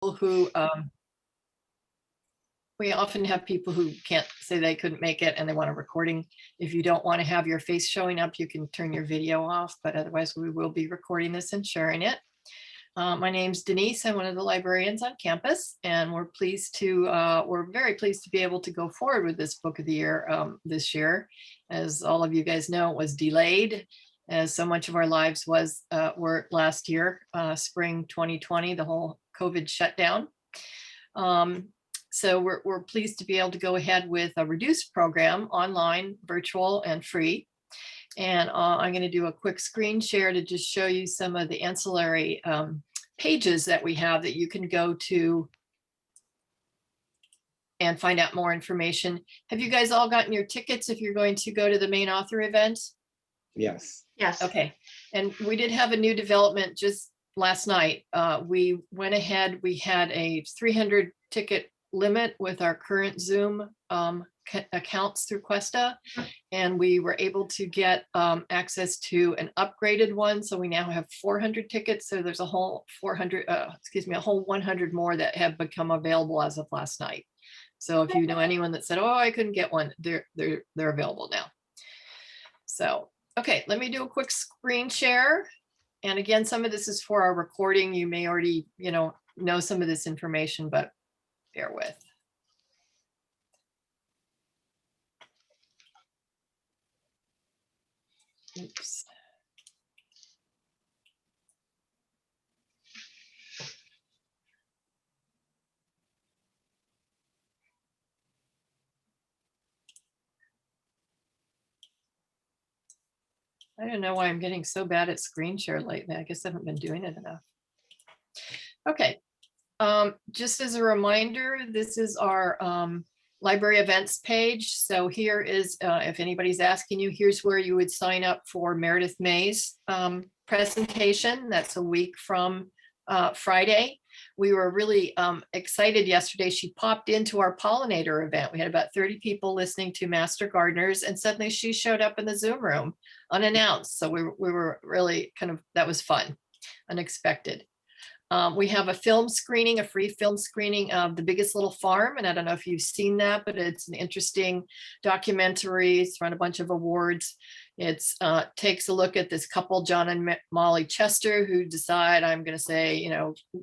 who we often have people who can't say they couldn't make it and they want a recording. If you don't want to have your face showing up, you can turn your video off, but otherwise we will be recording this and sharing it. My name's Denise. I'm one of the librarians on campus, and we're very pleased to be able to go forward with this book of the year this year. As all of you guys know, it was delayed, as so much of our lives were last year, spring 2020, the whole COVID shutdown. So we're pleased to be able to go ahead with a reduced program, online, virtual, and free. And I'm going to do a quick screen share to just show you some of the ancillary pages that we have that you can go to and find out more information. Have you guys all gotten your tickets if you're going to go to the main author event? Yes. Yes. Okay. And we did have a new development just last night. We went ahead, we had a 300 ticket limit with our current Zoom accounts through Cuesta, and we were able to get access to an upgraded one. So we now have 400 tickets. So there's a whole 100 more that have become available as of last night. So if you know anyone that said, oh, I couldn't get one, they're available now. So, okay, let me do a quick screen share. And again, some of this is for our recording. You may already, know some of this information, but bear with. Oops. I don't know why I'm getting so bad at screen share lately. I guess I haven't been doing it enough. Okay. Just as a reminder, this is our library events page. So here is, if anybody's asking you, here's where you would sign up for Meredith May's presentation. That's a week from Friday. We were really excited yesterday. She popped into our pollinator event. We had about 30 people listening to Master Gardeners, and suddenly she showed up in the Zoom room unannounced. So we were really that was fun, unexpected. We have a film screening, a free film screening of The Biggest Little Farm. And I don't know if you've seen that, but it's an interesting documentary. It's won a bunch of awards. It takes a look at this couple, John and Molly Chester, who decide, I'm going to say,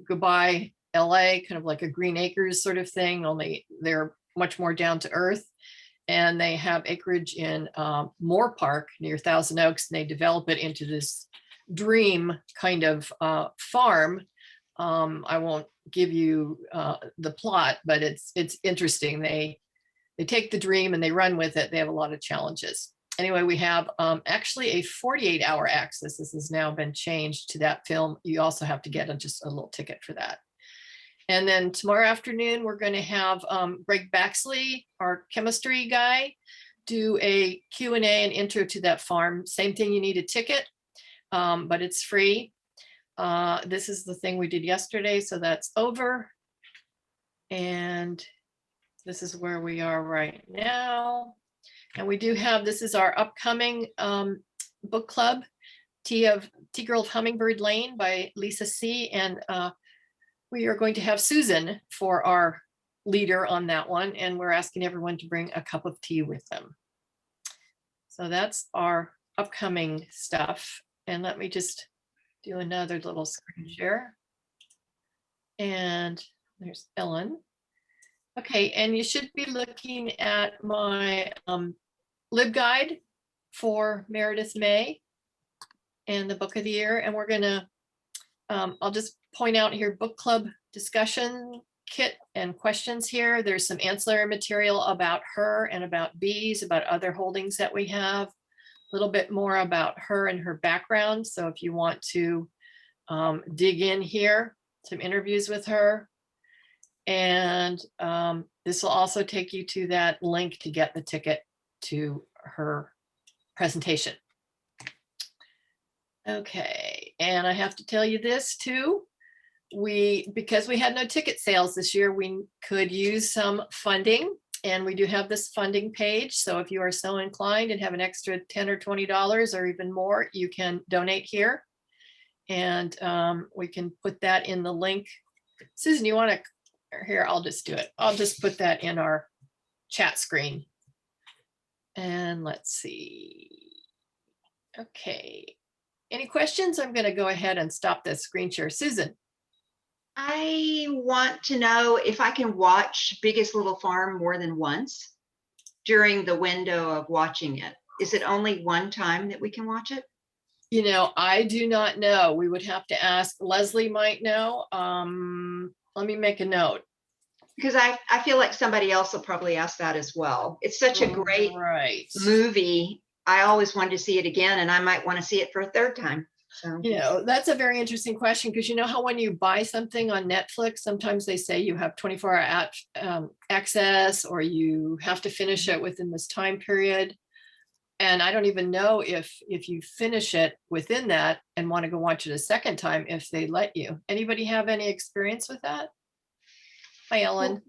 goodbye, LA, kind of like a Green Acres sort of thing, only they're much more down to earth. And they have acreage in Moore Park near Thousand Oaks, and they develop it into this dream kind of farm. I won't give you the plot, but it's interesting. They take the dream and they run with it. They have a lot of challenges. Anyway, we have actually a 48-hour access. This has now been changed to that film. You also have to get just a little ticket for that. And then tomorrow afternoon, we're going to have Greg Baxley, our chemistry guy, do a Q&A and intro to that farm. Same thing, you need a ticket, but it's free. This is the thing we did yesterday, so that's over. And this is where we are right now. And we do have, this is our upcoming book club, Tea Girl of Hummingbird Lane by Lisa C. And we are going to have Susan for our leader on that one. And we're asking everyone to bring a cup of tea with them. So that's our upcoming stuff. And let me just do another little screen share. And there's Ellen. Okay, and you should be looking at my LibGuide for Meredith May and the book of the year. And we're gonna, I'll just point out here, book club discussion kit and questions here. There's some ancillary material about her and about bees, about other holdings that we have. A little bit more about her and her background. So if you want to dig in here, some interviews with her. And this will also take you to that link to get the ticket to her presentation. Okay, and I have to tell you this too. Because we had no ticket sales this year, we could use some funding, and we do have this funding page. So if you are so inclined and have an extra $10 or $20 or even more, you can donate here. And we can put that in the link Susan, you want to, here, I'll just do it. I'll just put that in our chat screen. And let's see. Okay. Any questions? I'm going to go ahead and stop the screen share. Susan. I want to know if I can watch Biggest Little Farm more than once during the window of watching it. Is it only one time that we can watch it? You know, I do not know. We would have to ask. Leslie might know. Let me make a note. Because I feel like somebody else will probably ask that as well. It's such a great movie. I always wanted to see it again, and I might want to see it for a third time. So, you know, that's a very interesting question, because you know how when you buy something on Netflix, sometimes they say you have 24-hour access, or you have to finish it within this time period. And I don't even know if you finish it within that and want to go watch it a second time, if they let you. Anybody have any experience with that? Hi, Ellen. well,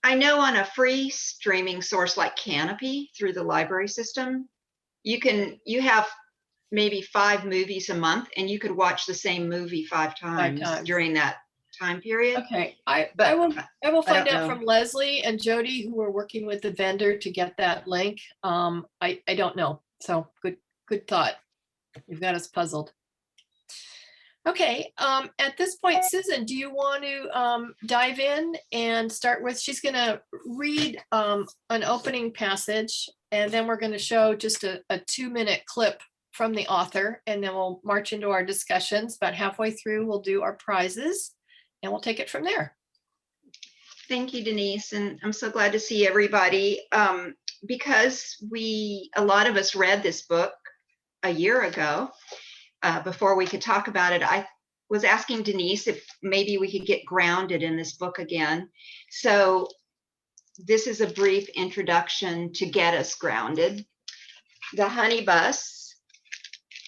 I know on a free streaming source like Canopy through the library system, you have maybe 5 movies a month, and you could watch the same movie 5 times during that time period. Okay, I will find out from Leslie and Jody, who are working with the vendor to get that link. I don't know. So good thought. You've got us puzzled. Okay, at this point, Susan, do you want to dive in and start with, she's going to read an opening passage, and then we're going to show just a 2-minute clip from the author, and then we'll march into our discussions. About halfway through, we'll do our prizes, and we'll take it from there. Thank you, Denise, and I'm so glad to see everybody. Because a lot of us read this book a year ago, before we could talk about it, I was asking Denise if maybe we could get grounded in this book again. So this is a brief introduction to get us grounded. The Honey Bus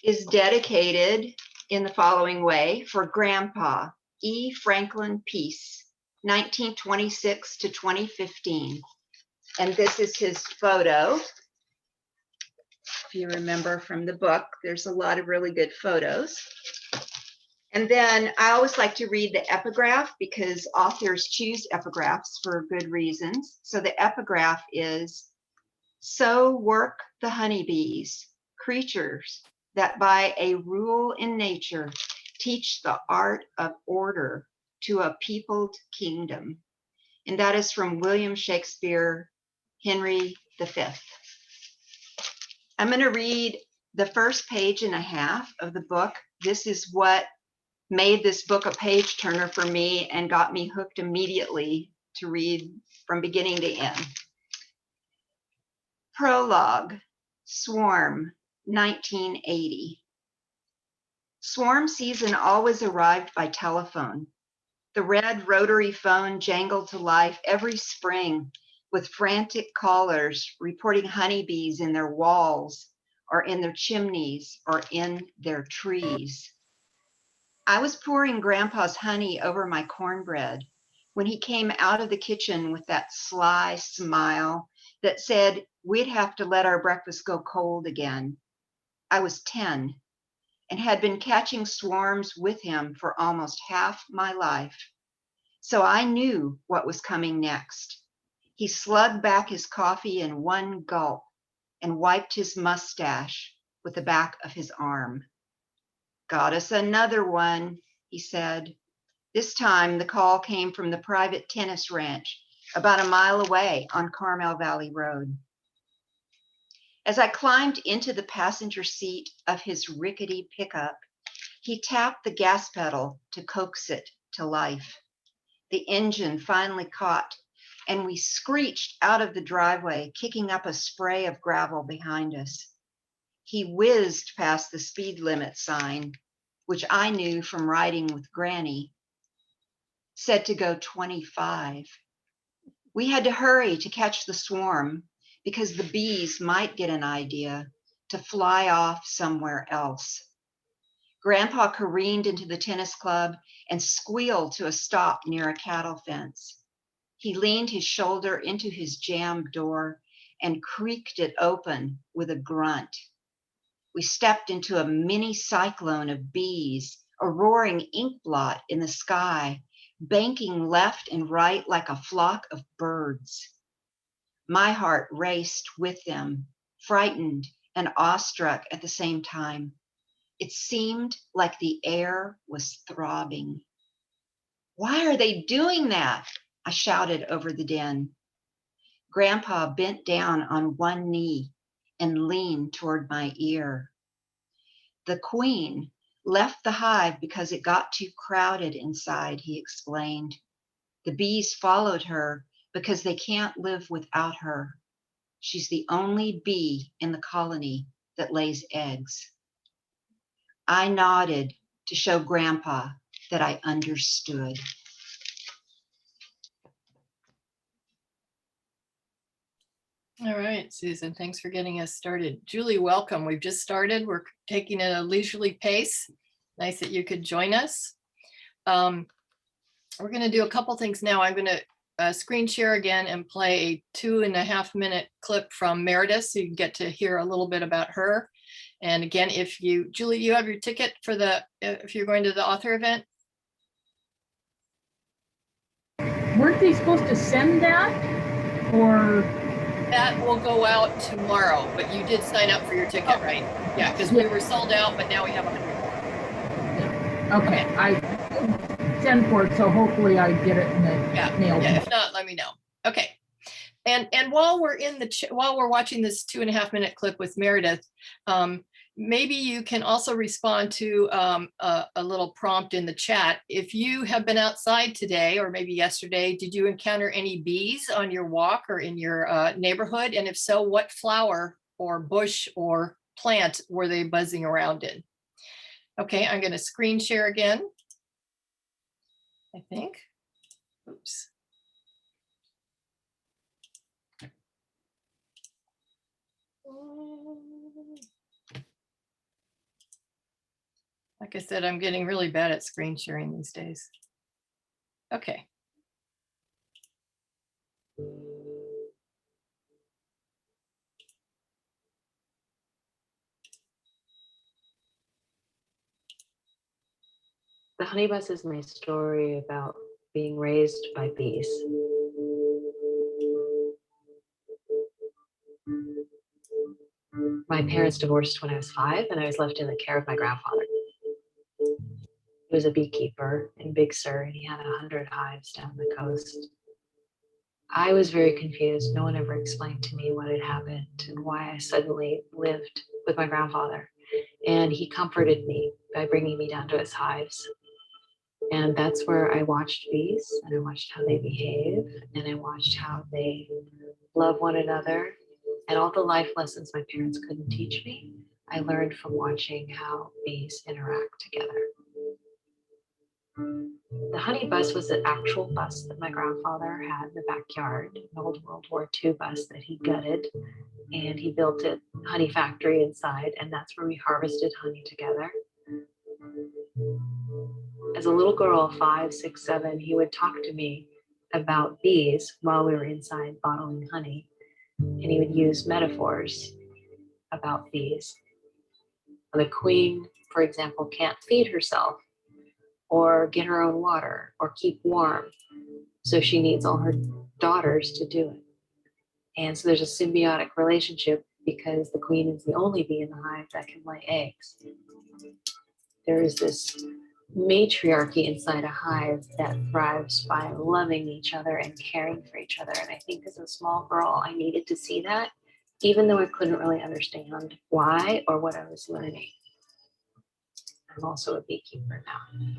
is dedicated in the following way: for Grandpa E. Franklin Peace, 1926 to 2015. And this is his photo. If you remember from the book, there's a lot of really good photos. And then I always like to read the epigraph, because authors choose epigraphs for good reasons. So the epigraph is, "So work the honeybees, creatures that by a rule in nature teach the art of order to a peopled kingdom." And that is from William Shakespeare, Henry V. I'm going to read the first page and a half of the book. This is what made this book a page turner for me and got me hooked immediately to read from beginning to end. Prologue, Swarm, 1980. Swarm season always arrived by telephone. The red rotary phone jangled to life every spring, with frantic callers reporting honeybees in their walls, or in their chimneys, or in their trees. I was pouring Grandpa's honey over my cornbread when he came out of the kitchen with that sly smile that said we'd have to let our breakfast go cold again. I was 10 and had been catching swarms with him for almost half my life. So I knew what was coming next. He slugged back his coffee in one gulp and wiped his mustache with the back of his arm. "Got us another one," he said. This time the call came from the private tennis ranch about a mile away on Carmel Valley Road. As I climbed into the passenger seat of his rickety pickup, he tapped the gas pedal to coax it to life. The engine finally caught, and we screeched out of the driveway, kicking up a spray of gravel behind us. He whizzed past the speed limit sign, which I knew from riding with Granny, said to go 25. We had to hurry to catch the swarm, because the bees might get an idea to fly off somewhere else. Grandpa careened into the tennis club and squealed to a stop near a cattle fence. He leaned his shoulder into his jammed door and creaked it open with a grunt. We stepped into a mini cyclone of bees, a roaring ink blot in the sky, banking left and right like a flock of birds. My heart raced with them, frightened and awestruck at the same time. It seemed like the air was throbbing. Why are they doing that? I shouted over the din. Grandpa bent down on one knee and leaned toward my ear. The queen left the hive because it got too crowded inside, he explained. The bees followed her because they can't live without her. She's the only bee in the colony that lays eggs. I nodded to show Grandpa that I understood. All right, Susan, thanks for getting us started. Julie, welcome. We've just started. We're taking it at a leisurely pace. Nice that you could join us. We're going to do a couple things now. I'm going to screen share again and play a 2.5-minute clip from Meredith so you can get to hear a little bit about her. And again, if you, Julie, you have your ticket for the, if you're going to the author event? Weren't they supposed to send that? Or that will go out tomorrow, but you did sign up for your ticket, right? Yeah, because we were sold out, but now we have 100 more. Okay, I send for it, so hopefully I get it in the mail. Yeah, if not, let me know. Okay. And while we're in the while we're watching this 2.5-minute clip with Meredith, maybe you can also respond to a little prompt in the chat. If you have been outside today or maybe yesterday, did you encounter any bees on your walk or in your neighborhood? And if so, what flower or bush or plant were they buzzing around in? Okay, I'm going to screen share again, I think. Oops. Like I said, I'm getting really bad at screen sharing these days. Okay. The honey bus is my story about being raised by bees. My parents divorced when I was 5, and I was left in the care of my grandfather. He was a beekeeper in Big Sur, and he had 100 hives down the coast. I was very confused. No one ever explained to me what had happened and why I suddenly lived with my grandfather. And he comforted me by bringing me down to his hives. And that's where I watched bees, and I watched how they behave, and I watched how they love one another, and all the life lessons my parents couldn't teach me, I learned from watching how bees interact together. The honey bus was an actual bus that my grandfather had in the backyard, an old World War II bus that he gutted, and he built a honey factory inside, and that's where we harvested honey together. As a little girl, 5, 6, 7, he would talk to me about bees while we were inside bottling honey. And he would use metaphors about bees. The queen, for example, can't feed herself or get her own water or keep warm. So she needs all her daughters to do it. And so there's a symbiotic relationship because the queen is the only bee in the hive that can lay eggs. There is this matriarchy inside a hive that thrives by loving each other and caring for each other. And I think as a small girl, I needed to see that, even though I couldn't really understand why or what I was learning. I'm also a beekeeper now,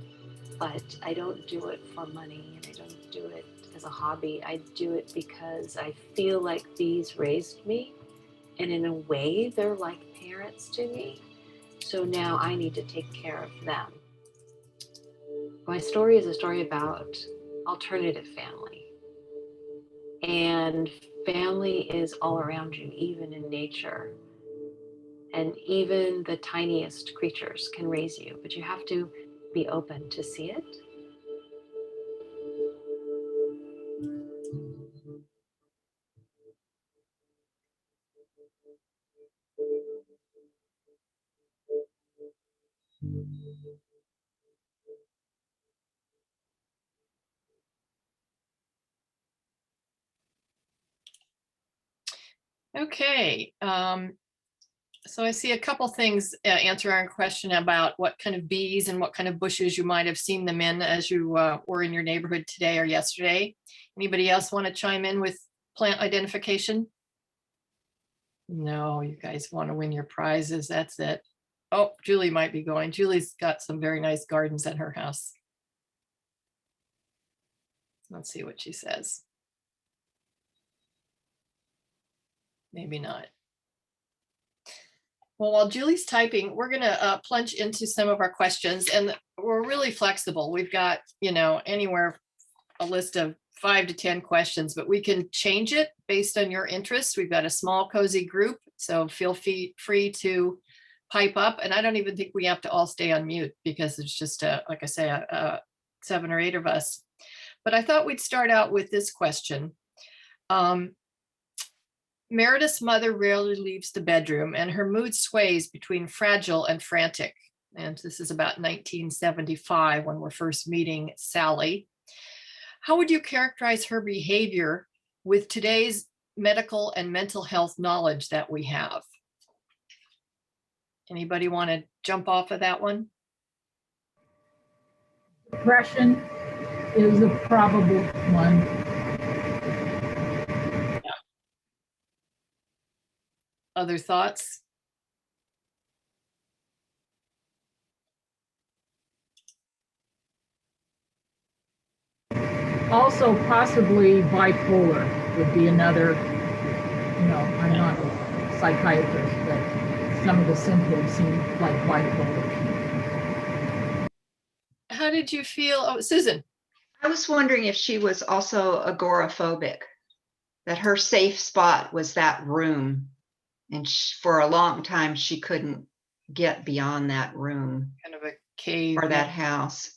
but I don't do it for money, and I don't do it as a hobby. I do it because I feel like bees raised me, and in a way, they're like parents to me. So now I need to take care of them. My story is a story about alternative family. And family is all around you, even in nature. And even the tiniest creatures can raise you, but you have to be open to see it. Okay, so I see a couple things answer our question about what kind of bees and what kind of bushes you might have seen them in as you were in your neighborhood today or yesterday. Anybody else want to chime in with plant identification? No, you guys want to win your prizes. That's it. Oh, Julie might be going. Julie's got some very nice gardens at her house. Let's see what she says. Maybe not. Well, while Julie's typing, we're going to plunge into some of our questions, and we're really flexible. We've got, anywhere a list of 5 to 10 questions, but we can change it based on your interests. We've got a small, cozy group, so feel free to pipe up. And I don't even think we have to all stay on mute because it's just, like I say, 7 or 8 of us. But I thought we'd start out with this question. Meredith's mother rarely leaves the bedroom, and her mood sways between fragile and frantic. And this is about 1975 when we're first meeting Sally. How would you characterize her behavior with today's medical and mental health knowledge that we have? Anybody want to jump off of that one? Depression is a probable one. Other thoughts? Also, possibly bipolar would be another, I'm not a psychiatrist, but some of the symptoms seem like bipolar. How did you feel? Oh, Susan. I was wondering if she was also agoraphobic, that her safe spot was that room. And for a long time, she couldn't get beyond that room. Kind of a cave. Or that house.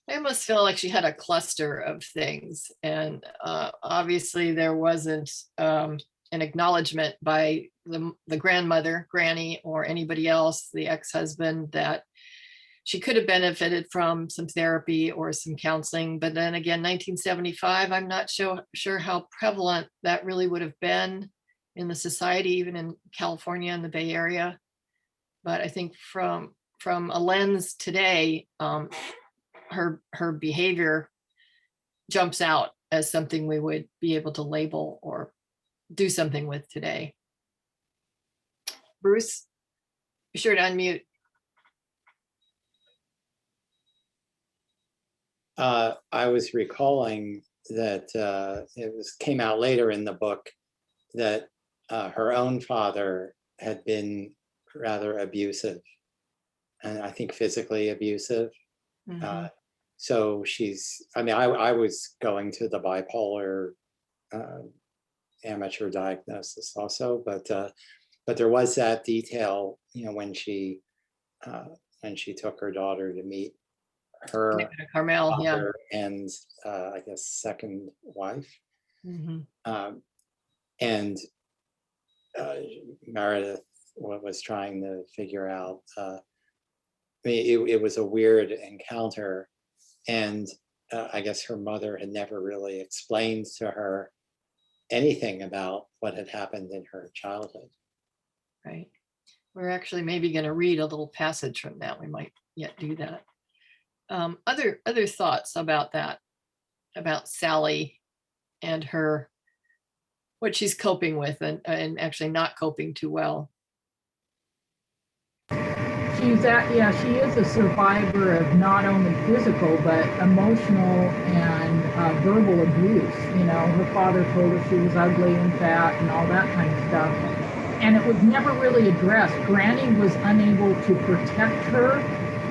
I almost feel like she had a cluster of things. And obviously there wasn't an acknowledgement by the grandmother, Granny, or anybody else, the ex-husband, that she could have benefited from some therapy or some counseling. But then again, 1975, I'm not sure how prevalent that really would have been in the society, even in California and the Bay Area. But I think from a lens today, her behavior jumps out as something we would be able to label or do something with today. Bruce, be sure to unmute. I was recalling that came out later in the book that her own father had been rather abusive, and I think physically abusive. Mm-hmm. So I was going to the bipolar amateur diagnosis also, but there was that detail, when she took her daughter to meet her Carmel, father and I guess second wife. Mm-hmm. And Meredith was trying to figure out, it was a weird encounter, and I guess her mother had never really explained to her anything about what had happened in her childhood. Right. We're actually maybe going to read a little passage from that. We might yet do that. Other thoughts about that, about Sally and what she's coping with and actually not coping too well. She is a survivor of not only physical, but emotional and verbal abuse. Her father told her she was ugly and fat and all that kind of stuff. And it was never really addressed. Granny was unable to protect her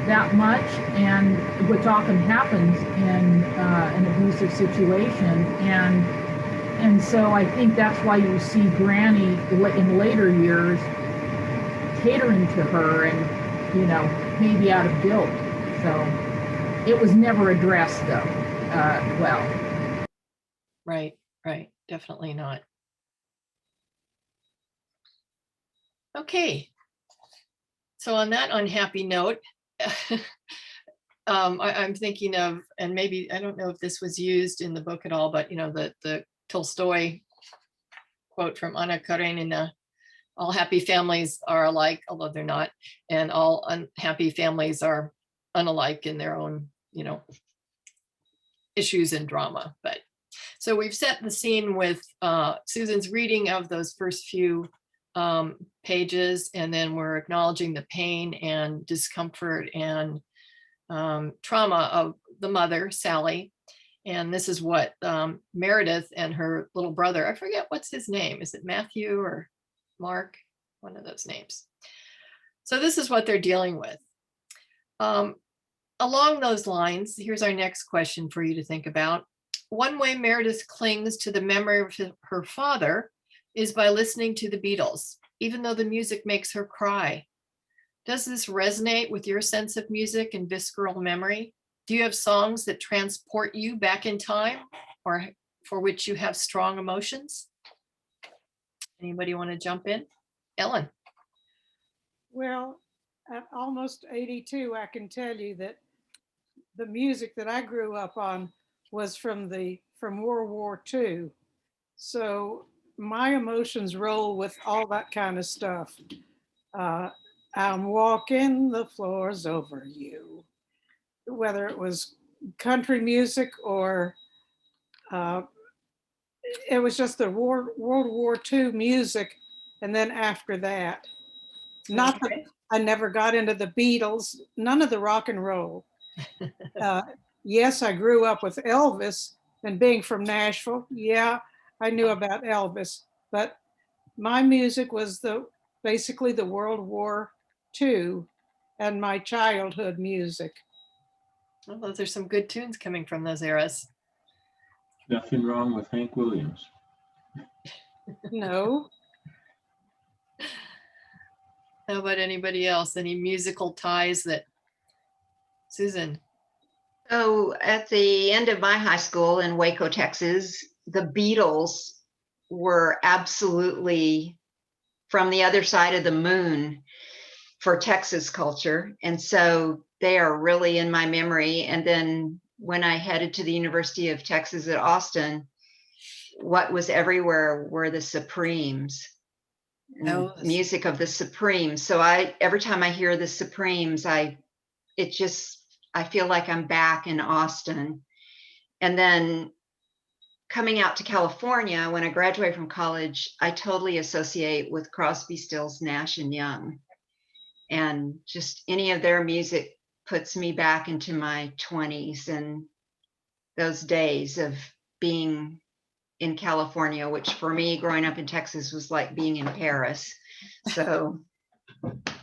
that much, and which often happens in an abusive situation. And so I think that's why you see Granny in later years catering to her and, maybe out of guilt. So it was never addressed though, well. Right, definitely not. Okay. So on that unhappy note, I'm thinking of, and maybe, I don't know if this was used in the book at all, but the Tolstoy quote from Anna Karenina, all happy families are alike, although they're not, and all unhappy families are unalike in their own, issues and drama. But so we've set the scene with Susan's reading of those first few pages, and then we're acknowledging the pain and discomfort and trauma of the mother, Sally. And this is what Meredith and her little brother, I forget what's his name. Is it Matthew or Mark? One of those names. So this is what they're dealing with. Along those lines, here's our next question for you to think about. One way Meredith clings to the memory of her father is by listening to the Beatles, even though the music makes her cry. Does this resonate with your sense of music and visceral memory? Do you have songs that transport you back in time or for which you have strong emotions? Anybody want to jump in? Ellen. Well, at almost 82, I can tell you that the music that I grew up on was from World War II. So my emotions roll with all that kind of stuff. I'm walking the floors over you. Whether it was country music or it was just the World War II music. And then after that, not that I never got into the Beatles, none of the rock and roll. Yes, I grew up with Elvis, and being from Nashville, yeah, I knew about Elvis, but my music was basically the World War II and my childhood music. Well, those are some good tunes coming from those eras. Nothing wrong with Hank Williams. No. How about anybody else? Any musical ties that, Susan? So at the end of my high school in Waco, Texas, the Beatles were absolutely from the other side of the moon for Texas culture. And so they are really in my memory. And then when I headed to the University of Texas at Austin, what was everywhere were the Supremes. Music of the Supremes. So every time I hear the Supremes, I feel like I'm back in Austin. And then coming out to California, when I graduated from college, I totally associate with Crosby, Stills, Nash and Young. And just any of their music puts me back into my 20s and those days of being in California, which for me, growing up in Texas was like being in Paris. So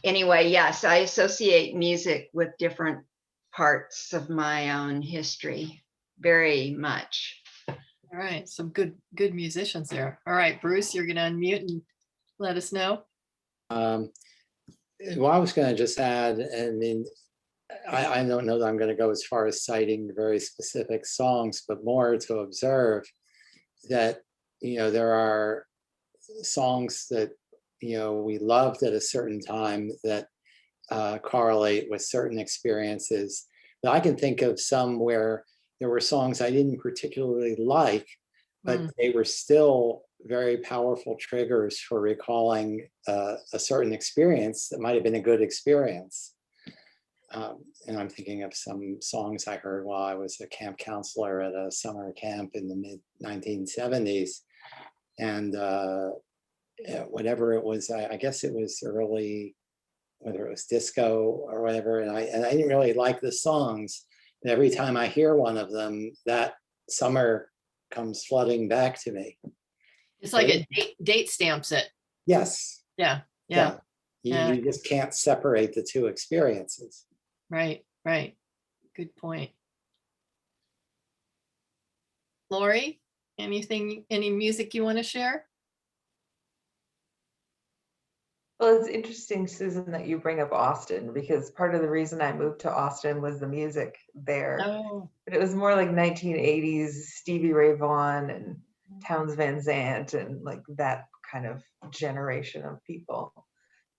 anyway, yes, I associate music with different parts of my own history very much. All right, some good musicians there. All right, Bruce, you're going to unmute and let us know. Well, I was going to just add, I mean, I don't know that I'm going to go as far as citing very specific songs, but more to observe that, there are songs that, we loved at a certain time that correlate with certain experiences. But I can think of some where there were songs I didn't particularly like, but they were still very powerful triggers for recalling a certain experience that might have been a good experience. And I'm thinking of some songs I heard while I was a camp counselor at a summer camp in the mid-1970s. And whatever it was, I guess it was early, whether it was disco or whatever, and I didn't really like the songs. But every time I hear one of them, that summer comes flooding back to me. It's like it date stamps it. Yes. Yeah. You just can't separate the two experiences. Right. Good point. Lori, any music you want to share? Well, it's interesting, Susan, that you bring up Austin, because part of the reason I moved to Austin was the music there. Oh. But it was more like 1980s Stevie Ray Vaughan and Townes Van Zandt and like that kind of generation of people.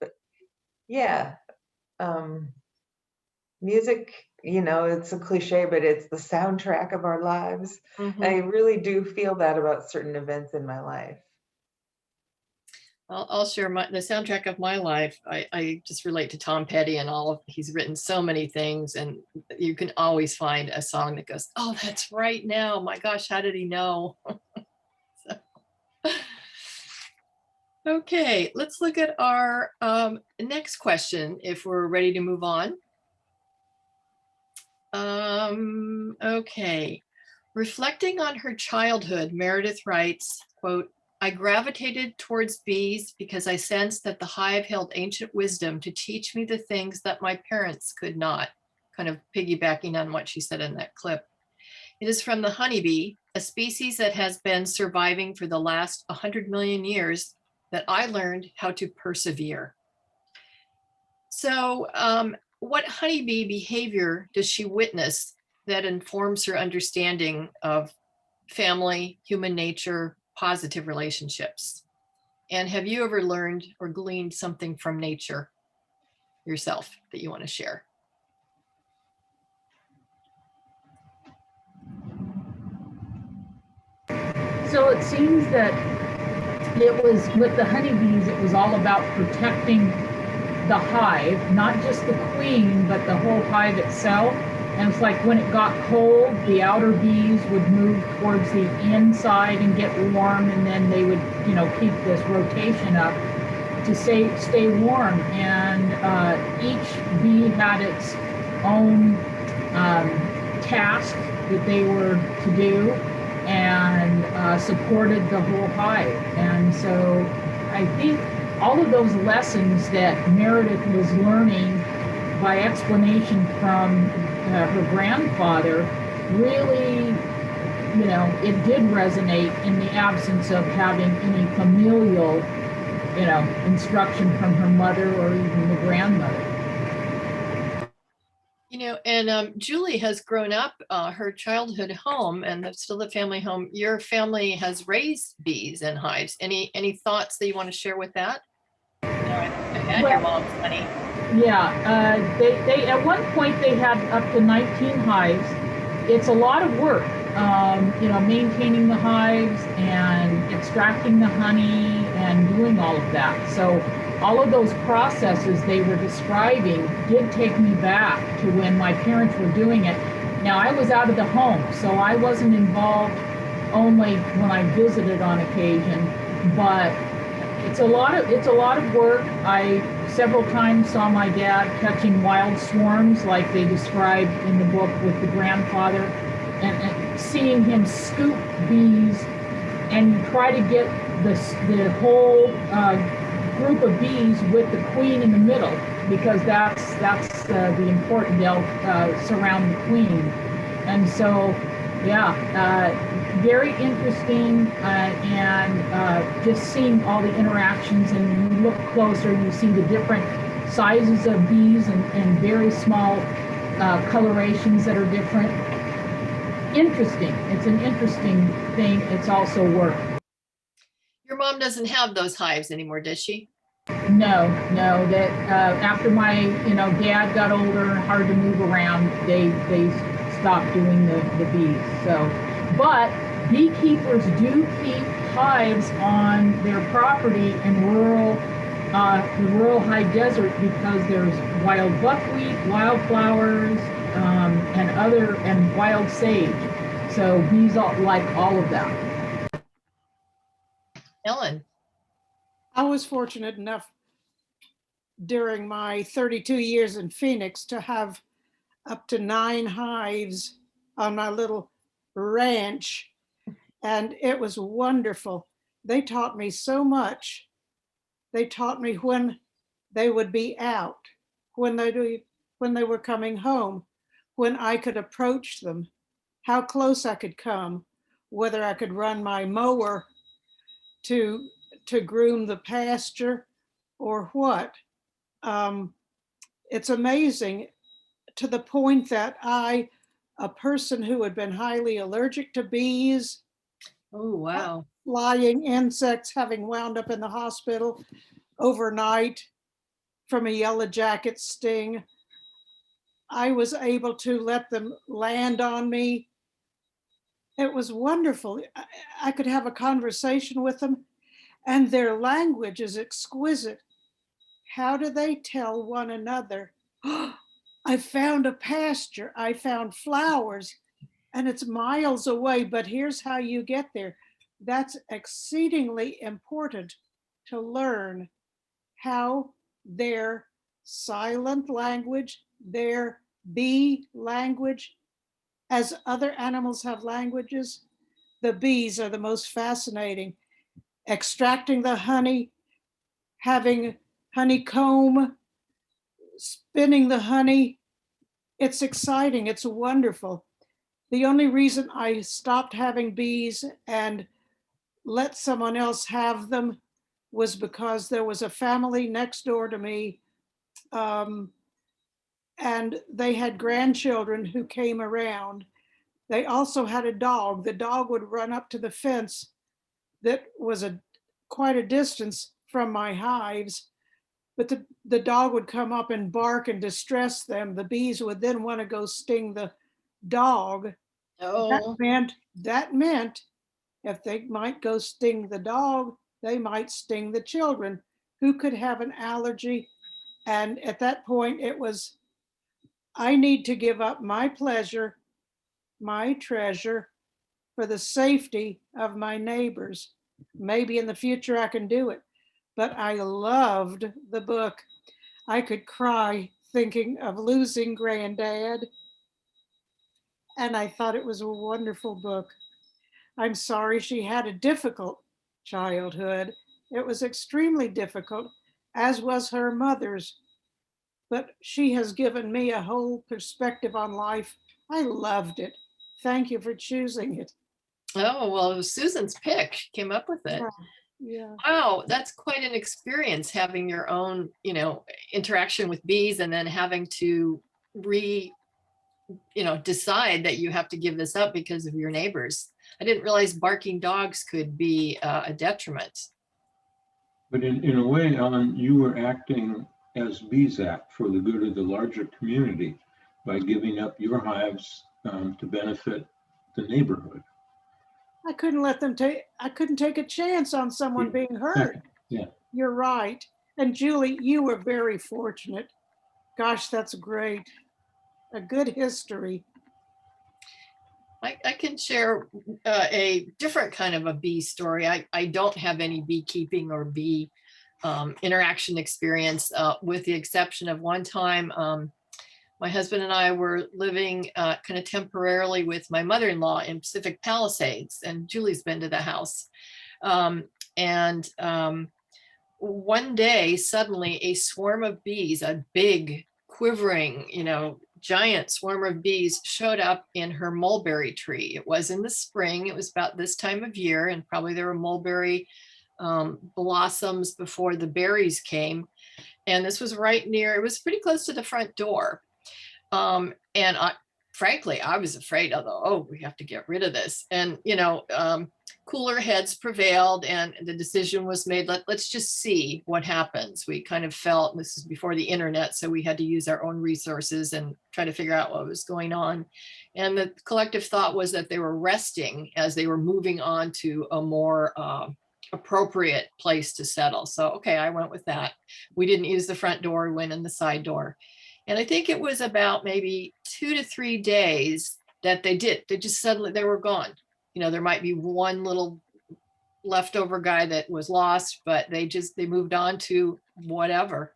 But yeah, music, it's a cliche, but it's the soundtrack of our lives. Mm-hmm. I really do feel that about certain events in my life. I'll share the soundtrack of my life. I just relate to Tom Petty and he's written so many things, and you can always find a song that goes, oh, that's right now. My gosh, how did he know? So, okay, let's look at our next question if we're ready to move on. Okay. Reflecting on her childhood, Meredith writes, quote, I gravitated towards bees because I sensed that the hive held ancient wisdom to teach me the things that my parents could not, kind of piggybacking on what she said in that clip. It is from the honeybee, a species that has been surviving for the last 100 million years, that I learned how to persevere. So what honeybee behavior does she witness that informs her understanding of family, human nature, positive relationships? And have you ever learned or gleaned something from nature yourself that you want to share? So it seems that it was with the honeybees, it was all about protecting the hive, not just the queen, but the whole hive itself. And it's like when it got cold, the outer bees would move towards the inside and get warm, and then they would, you know, keep this rotation up to stay warm. And each bee had its own task that they were to do, and supported the whole hive. And so I think all of those lessons that Meredith was learning by explanation from her grandfather really, you know, it did resonate in the absence of having any familial, you know, instruction from her mother or even the grandmother. You know, and Julie has grown up her childhood home, and that's still the family home. Your family has raised bees and hives. Any thoughts that you want to share with that? I had your mom's honey. Yeah, they at one point they had up to 19 hives. It's a lot of work, you know, maintaining the hives and extracting the honey and doing all of that. So all of those processes they were describing did take me back to when my parents were doing it. Now I was out of the home, so I wasn't involved, only when I visited on occasion, but it's a lot of work. I several times saw my dad catching wild swarms like they described in the book with the grandfather, and seeing him scoop bees, and you try to get the whole group of bees with the queen in the middle, because that's the important, they'll surround the queen. And so very interesting, and just seeing all the interactions, and you look closer, you see the different sizes of bees and very small colorations that are different. Interesting. It's an interesting thing. It's also work. Your mom doesn't have those hives anymore, does she? No, that after my, you know, dad got older and hard to move around, they stopped doing the bees. So, but beekeepers do keep hives on their property in the rural high desert, because there's wild buckwheat, wildflowers, and wild sage. So bees like all of that. Ellen. I was fortunate enough during my 32 years in Phoenix to have up to 9 hives on my little ranch, and it was wonderful. They taught me so much. They taught me when they would be out, when they were coming home, when I could approach them, how close I could come, whether I could run my mower to groom the pasture or what. It's amazing, to the point that a person who had been highly allergic to bees, Oh, wow. flying insects, having wound up in the hospital overnight from a yellow jacket sting, I was able to let them land on me. It was wonderful. I could have a conversation with them, And their language is exquisite. How do they tell one another, I found a pasture, I found flowers, and it's miles away, but here's how you get there. That's exceedingly important to learn how their silent language, their bee language, as other animals have languages, the bees are the most fascinating. Extracting the honey, having honeycomb, spinning the honey. It's exciting, it's wonderful. The only reason I stopped having bees and let someone else have them was because there was a family next door to me, and they had grandchildren who came around. They also had a dog. The dog would run up to the fence that was quite a distance from my hives, but the dog would come up and bark and distress them. The bees would then want to go sting the dog. Oh, That meant if they might go sting the dog, they might sting the children who could have an allergy. And at that point, it was, I need to give up my pleasure, my treasure, for the safety of my neighbors. Maybe in the future I can do it. But I loved the book. I could cry thinking of losing Granddad. And I thought it was a wonderful book. I'm sorry she had a difficult childhood. It was extremely difficult, as was her mother's. But she has given me a whole perspective on life. I loved it. Thank you for choosing it. oh, well, it was Susan's pick. She came up with it. Yeah. Wow, that's quite an experience having your own, interaction with bees and then having to decide that you have to give this up because of your neighbors. I didn't realize barking dogs could be a detriment. But in a way, Ellen, you were acting as bees act for the good of the larger community by giving up your hives to benefit the neighborhood. I couldn't take a chance on someone being hurt. Yeah. You're right. And Julie, you were very fortunate. Gosh, that's great. A good history. I can share a different kind of a bee story. I don't have any beekeeping or bee interaction experience, with the exception of one time. My husband and I were living kind of temporarily with my mother-in-law in Pacific Palisades, and Julie's been to the house. And one day, suddenly, a swarm of bees, a big, quivering, giant swarm of bees showed up in her mulberry tree. It was in the spring. It was about this time of year, and probably there were mulberry blossoms before the berries came. And this was right near, it was pretty close to the front door. And frankly, I was afraid of we have to get rid of this. And, cooler heads prevailed and the decision was made, let's just see what happens. We kind of felt, this is before the internet, so we had to use our own resources and try to figure out what was going on. And the collective thought was that they were resting as they were moving on to a more appropriate place to settle. So, okay, I went with that. We didn't use the front door, we went in the side door. And I think it was about maybe 2 to 3 days that they just suddenly, they were gone. There might be one little leftover guy that was lost, but they moved on to whatever.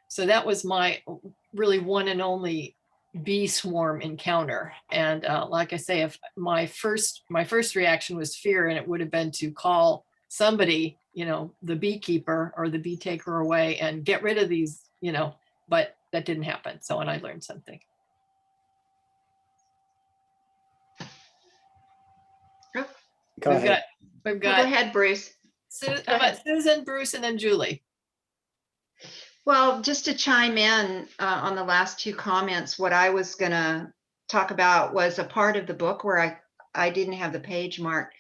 So that was my really one and only bee swarm encounter. And like I say, if my first reaction was fear, and it would have been to call somebody, the beekeeper or the bee taker away and get rid of these, but that didn't happen. So, and I learned something. Go ahead. We've Go got ahead, Bruce. How about Susan, Bruce, and then Julie? Well, just to chime in on the last two comments, what I was going to talk about was a part of the book where I didn't have the page marked,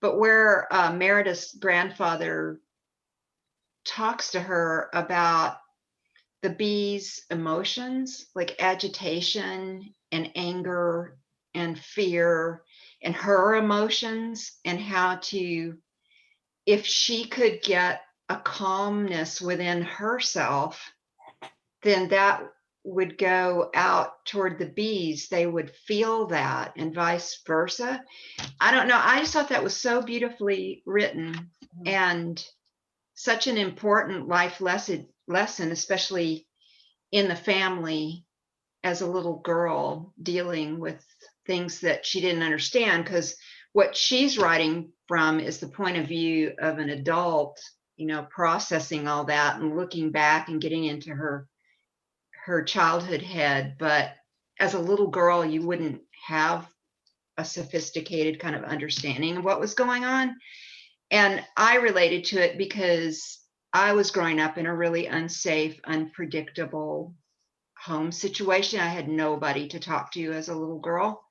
but where Meredith's grandfather talks to her about the bees' emotions, like agitation and anger and fear, and her emotions, and how to if she could get a calmness within herself, then that would go out toward the bees. They would feel that, and vice versa. I don't know. I just thought that was so beautifully written and such an important life lesson, especially in the family as a little girl dealing with things that she didn't understand, because what she's writing from is the point of view of an adult, you know, processing all that and looking back and getting into her childhood head. But as a little girl, you wouldn't have a sophisticated kind of understanding of what was going on. And I related to it because I was growing up in a really unsafe, unpredictable home situation. I had nobody to talk to as a little girl.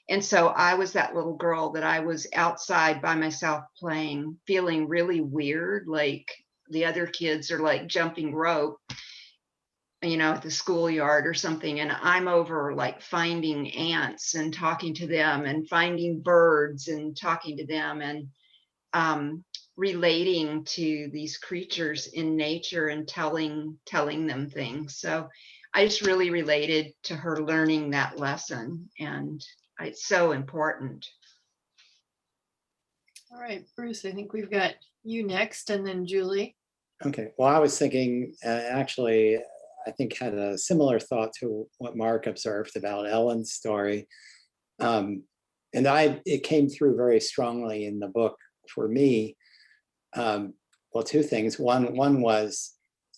And so I was that little girl that I was outside by myself playing, feeling really weird, like the other kids are like jumping rope, you know, at the schoolyard or something. And I'm over like finding ants and talking to them, and finding birds and talking to them, and relating to these creatures in nature and telling them things. So I just really related to her learning that lesson, and it's so important. All right, Bruce, I think we've got you next, and then Julie. Okay, well, I was thinking, actually, I think had a similar thought to what Mark observed about Ellen's story. And it came through very strongly in the book for me. Well, two things. One was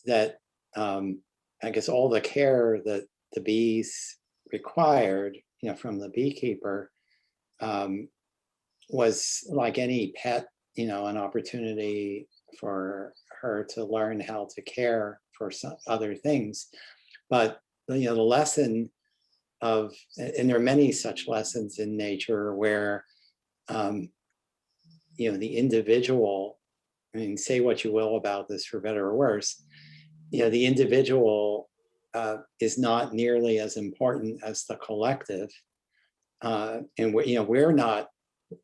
that I guess all the care that the bees required, you know, from the beekeeper, was like any pet, you know, an opportunity for her to learn how to care for some other things. But, you know, the lesson of, and there are many such lessons in nature where, you know, the individual, I mean, say what you will about this for better or worse, you know, the individual is not nearly as important as the collective. And we're, you know, we're not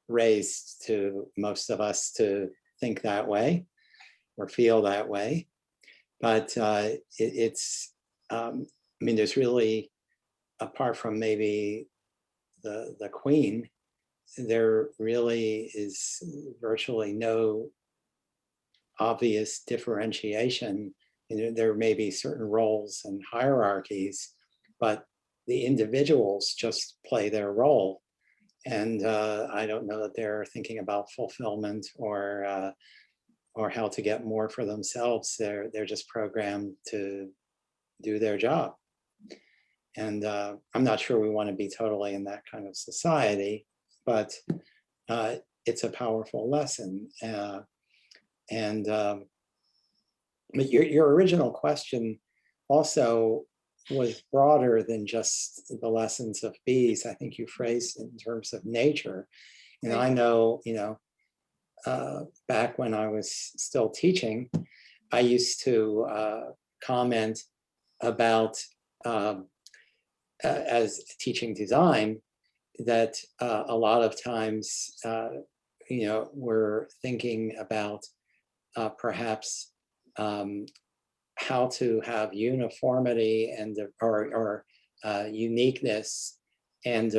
raised to, most of us, to think that way or feel that way. But it's, I mean, there's really, apart from maybe the queen, there really is virtually no obvious differentiation. You know, there may be certain roles and hierarchies, but the individuals just play their role. And I don't know that they're thinking about fulfillment or how to get more for themselves. They're just programmed to do their job. And I'm not sure we want to be totally in that kind of society, but it's a powerful lesson. But your original question also was broader than just the lessons of bees. I think you phrased it in terms of nature. And I know, you know, back when I was still teaching, I used to comment about, as teaching design, that a lot of times, you know, we're thinking about perhaps how to have uniformity and or uniqueness and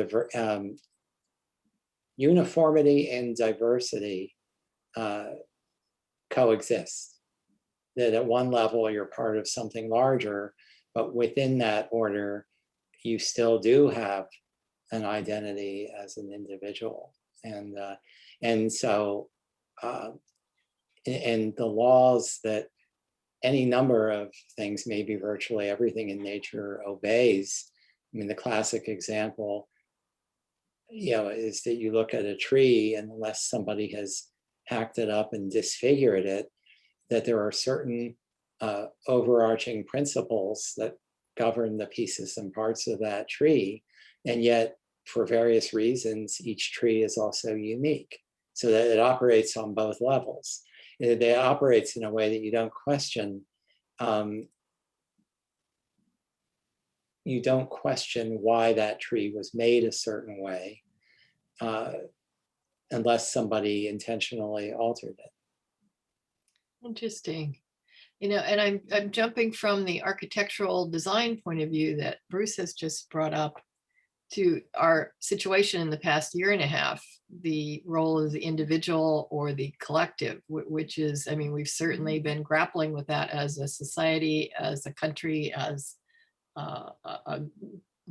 uniformity and diversity coexist. That at one level you're part of something larger, but within that order, you still do have an identity as an individual. And so, and the laws that any number of things, maybe virtually everything in nature obeys. I mean, the classic example, you know, is that you look at a tree, and unless somebody has hacked it up and disfigured it, that there are certain overarching principles that govern the pieces and parts of that tree. And yet, for various reasons, each tree is also unique, so that it operates on both levels. It operates in a way that you don't question. You don't question why that tree was made a certain way, unless somebody intentionally altered it. Interesting. You know, and I'm jumping from the architectural design point of view that Bruce has just brought up to our situation in the past year and a half, the role of the individual or the collective, which is, I mean, we've certainly been grappling with that as a society, as a country, as a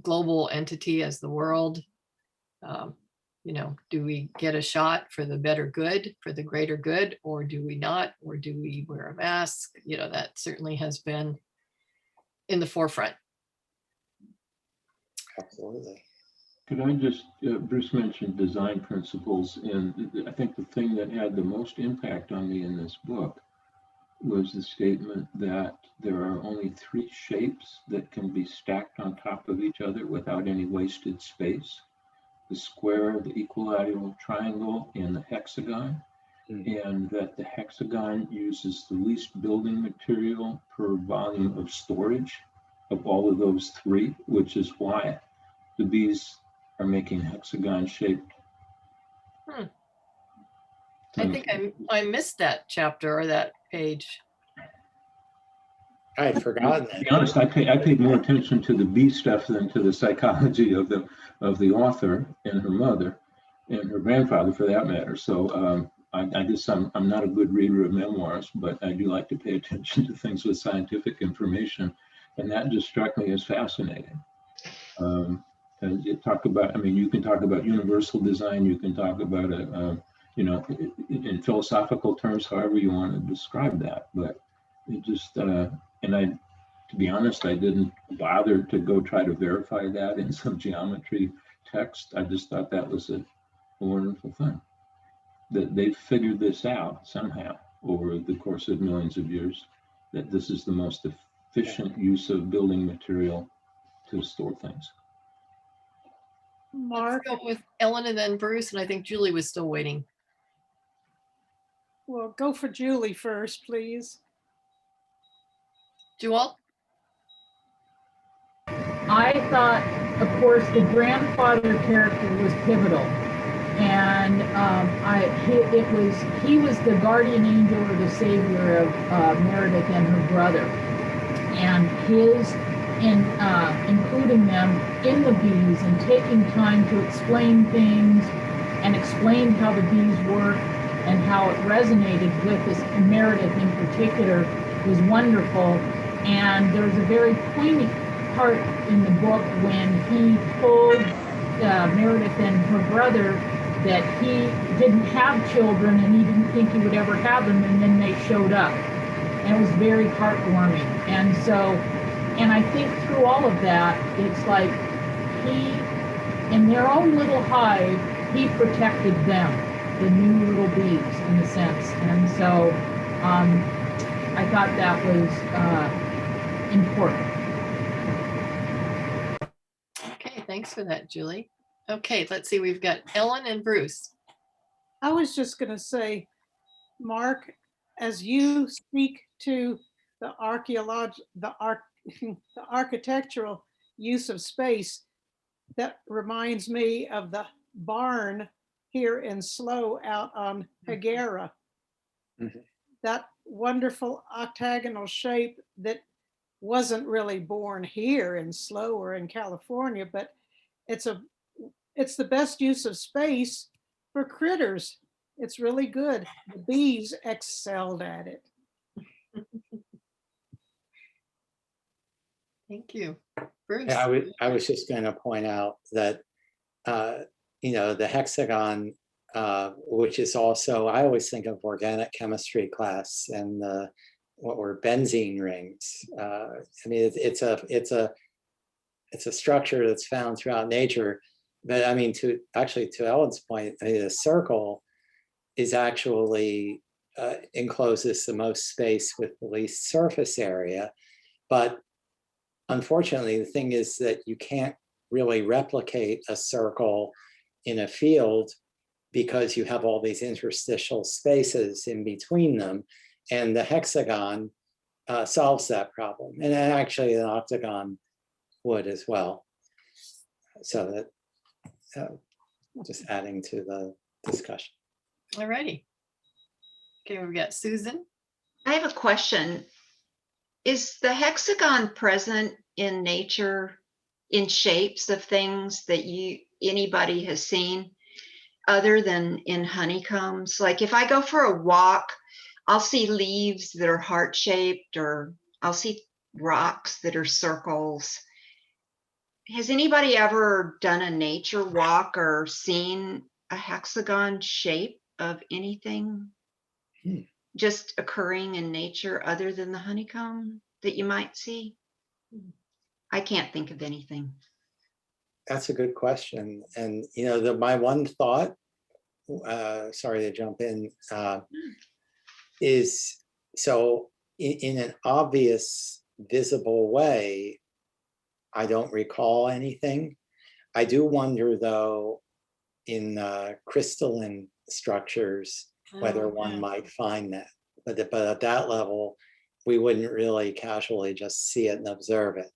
global entity, as the world. You know, do we get a shot for the better good, for the greater good, or do we not? Or do we wear a mask? You know, that certainly has been in the forefront. Absolutely. Could I just, Bruce mentioned design principles, and I think the thing that had the most impact on me in this book was the statement that there are only 3 shapes that can be stacked on top of each other without any wasted space: the square, the equilateral triangle, and the hexagon. And that the hexagon uses the least building material per volume of storage of all of those 3, which is why the bees are making hexagon shaped. I think I missed that chapter or that page. I had forgotten To be it. honest, I paid more attention to the bee stuff than to the psychology of the author and her mother and her grandfather, for that matter. So I guess I'm not a good reader of memoirs, but I do like to pay attention to things with scientific information, and that just struck me as fascinating. And you talk about, I mean, you can talk about universal design, you can talk about you know, in philosophical terms, however you want to describe that, but it just, and I, to be honest, I didn't bother to go try to verify that in some geometry text. I just thought that was a wonderful thing, that they figured this out somehow over the course of millions of years, that this is the most efficient use of building material to store things. Mark, Let's go with Ellen and then Bruce, and I think Julie was still waiting. well, go for Julie first, please. Jewel? I thought, of course, the grandfather character was pivotal, and he was the guardian angel or the savior of Meredith and her brother, and including them in the bees and taking time to explain things and explain how the bees work and how it resonated with this Meredith in particular was wonderful. And there was a very poignant part in the book when he told Meredith and her brother that he didn't have children and he didn't think he would ever have them, and then they showed up. And it was very heartwarming. And so, and I think through all of that, it's like he, in their own little hive, he protected them, the new little bees in a sense. And so I thought that was important. Okay, thanks for that, Julie. Okay, let's see, we've got Ellen and Bruce. I was just going to say, Mark, as you speak to the the architectural use of space, that reminds me of the barn here in Slough out on Hagera. Mhm. That wonderful octagonal shape that wasn't really born here in Slough or in California, but it's the best use of space for critters. It's really good. The bees excelled at it. Thank you. Bruce? Yeah, I was just going to point out that, you know, the hexagon, which is also, I always think of organic chemistry class and what were benzene rings. I mean, it's a structure that's found throughout nature. But I mean, to Ellen's point, I mean, the circle is actually encloses the most space with the least surface area. But unfortunately, the thing is that you can't really replicate a circle in a field because you have all these interstitial spaces in between them. And the hexagon solves that problem. And actually an octagon would as well. So that just adding to the discussion. All righty. Okay, we've got Susan. I have a question. Is the hexagon present in nature in shapes of things that anybody has seen other than in honeycombs? Like if I go for a walk, I'll see leaves that are heart-shaped, or I'll see rocks that are circles. Has anybody ever done a nature walk or seen a hexagon shape of anything just occurring in nature other than the honeycomb that you might see? I can't think of anything. That's a good question. And, you know, my one thought, sorry to jump in, is so in an obvious, visible way, I don't recall anything. I do wonder, though, in crystalline structures, whether one might find that. But at that level, we wouldn't really casually just see it and observe it.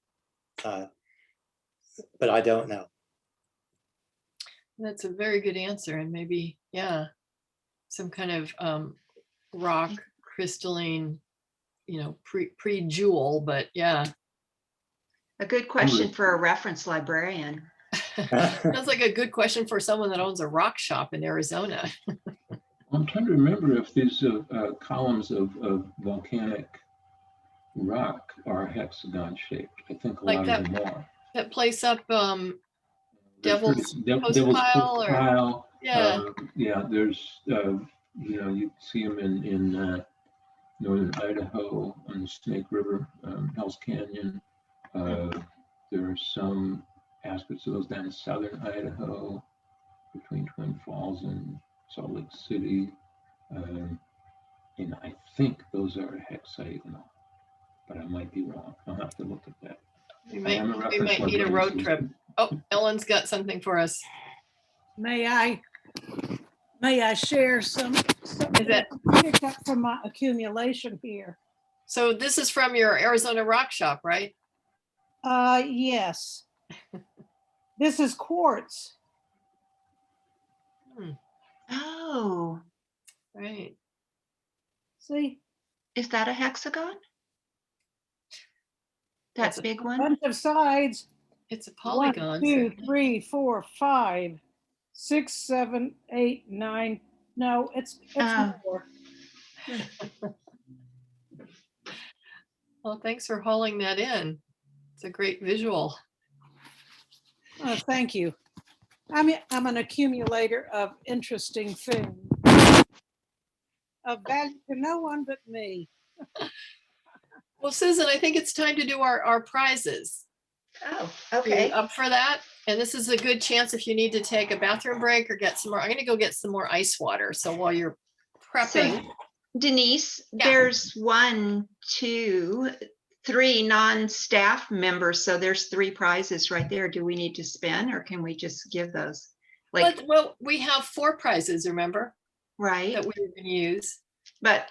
But I don't know. That's a very good answer. And maybe, yeah, some kind of rock crystalline, you know, pre-jewel, but yeah. A good question for a reference librarian. Sounds like a good question for someone that owns a rock shop in Arizona. I'm trying to remember if these columns of volcanic rock are hexagon shaped. I think a Like lot that, of them are. that place up Devil's Devil's Pile, or Pile. yeah. Yeah, there's, you know, you see them in northern Idaho on the Snake River, Hell's Canyon. There are some aspects of those down in southern Idaho, between Twin Falls and Salt Lake City. And I think those are hexagonal, but I might be wrong. I'll have to look at that. We might need a road trip. Oh, Ellen's got something for us. May I share something that I picked up from my accumulation here? So this is from your Arizona rock shop, right? Yes. This is quartz. Oh, Right. See? is that a hexagon? That That's a big one? Bunch of sides. It's a polygon. 1, 2, 3, 4, 5, 6, 7, 8, 9. No, it's more. Well, thanks for hauling that in. It's a great visual. Thank you. I'm an accumulator of interesting things. Of value to no one but me. Well, Susan, I think it's time to do our prizes. Oh, Are you okay. up for that? And this is a good chance if you need to take a bathroom break or get some more. I'm going to go get some more ice water. So while you're prepping. So, Denise, Yeah. there's 1, 2, 3 non-staff members. So there's 3 prizes right there. Do we need to spin, or can we just give those? Like, Well, we have 4 prizes, remember, right. that we were going to use. But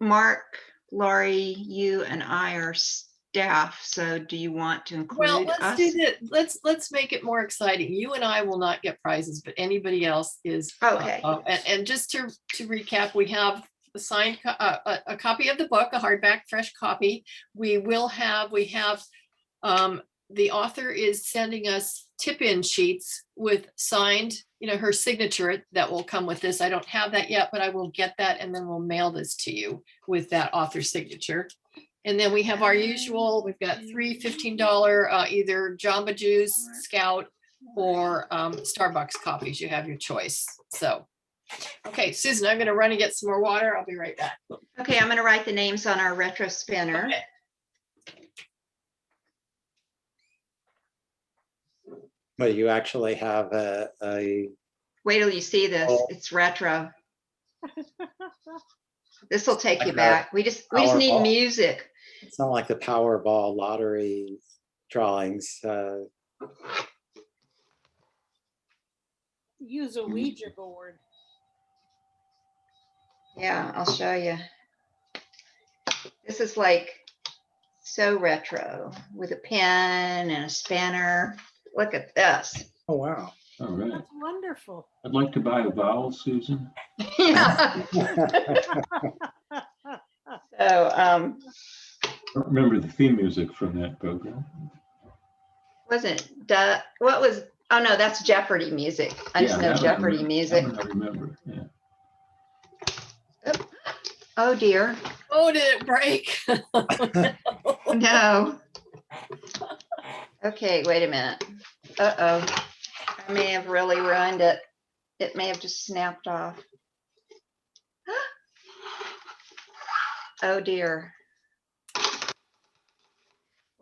Mark, Laurie, you and I are staff. So do you want to include Well, us? let's do that. Let's make it more exciting. You and I will not get prizes, but anybody else is. Okay. And just to recap, we have a signed a copy of the book, a hardback, fresh copy. We have the author is sending us tip-in sheets with signed, you know, her signature that will come with this. I don't have that yet, but I will get that, and then we'll mail this to you with that author signature. And then we have our usual, we've got 3 $15 either Jamba Juice, Scout, or Starbucks coffees. You have your choice. So, okay, Susan, I'm going to run and get some more water. I'll be right back. Okay, I'm going to write the names on our retro spinner. Okay. But you actually have a Wait till you see this. Oh. It's retro. This will take you back. We just need Powerball. music. It's not like the Powerball lottery drawings. Use a Ouija board. Yeah, I'll show you. This is like so retro with a pen and a spanner. Look at this. Oh, wow. All right. That's wonderful. I'd like to buy a vowel, Susan. Yeah. So I don't remember the theme music from that program. Wasn't what was, oh no, that's Jeopardy music. I just know that one Jeopardy that music. one I remember, yeah. Oh dear. Oh, did it break? No. Okay, wait a minute. Uh-oh. I may have really ruined it. It may have just snapped off. Oh dear.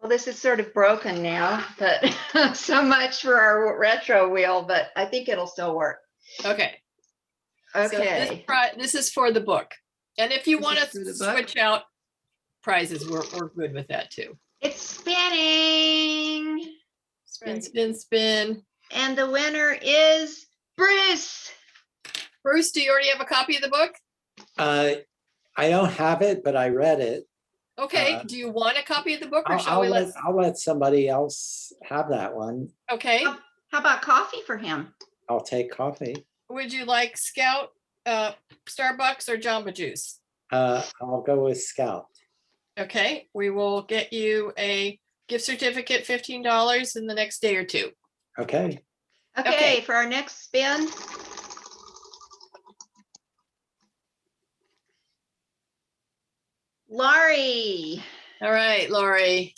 Well, this is sort of broken now, but so much for our retro wheel, but I think it'll still work. Okay. Okay. So this is for the book. And if you This want is to for the book? switch out prizes, we're good with that too. It's spinning. Spin, spin, spin. And the winner is Bruce. Bruce, do you already have a copy of the book? I don't have it, but I read it. Okay, do you want a copy of the book or shall we I'll let somebody else have that one. Okay, How about coffee for him? I'll take coffee. would you like Scout, Starbucks or Jamba Juice? I'll go with Scout. Okay, we will get you a gift certificate, $15 in the next day or two. Okay. Okay, for our next spin. Laurie. All right, Lori.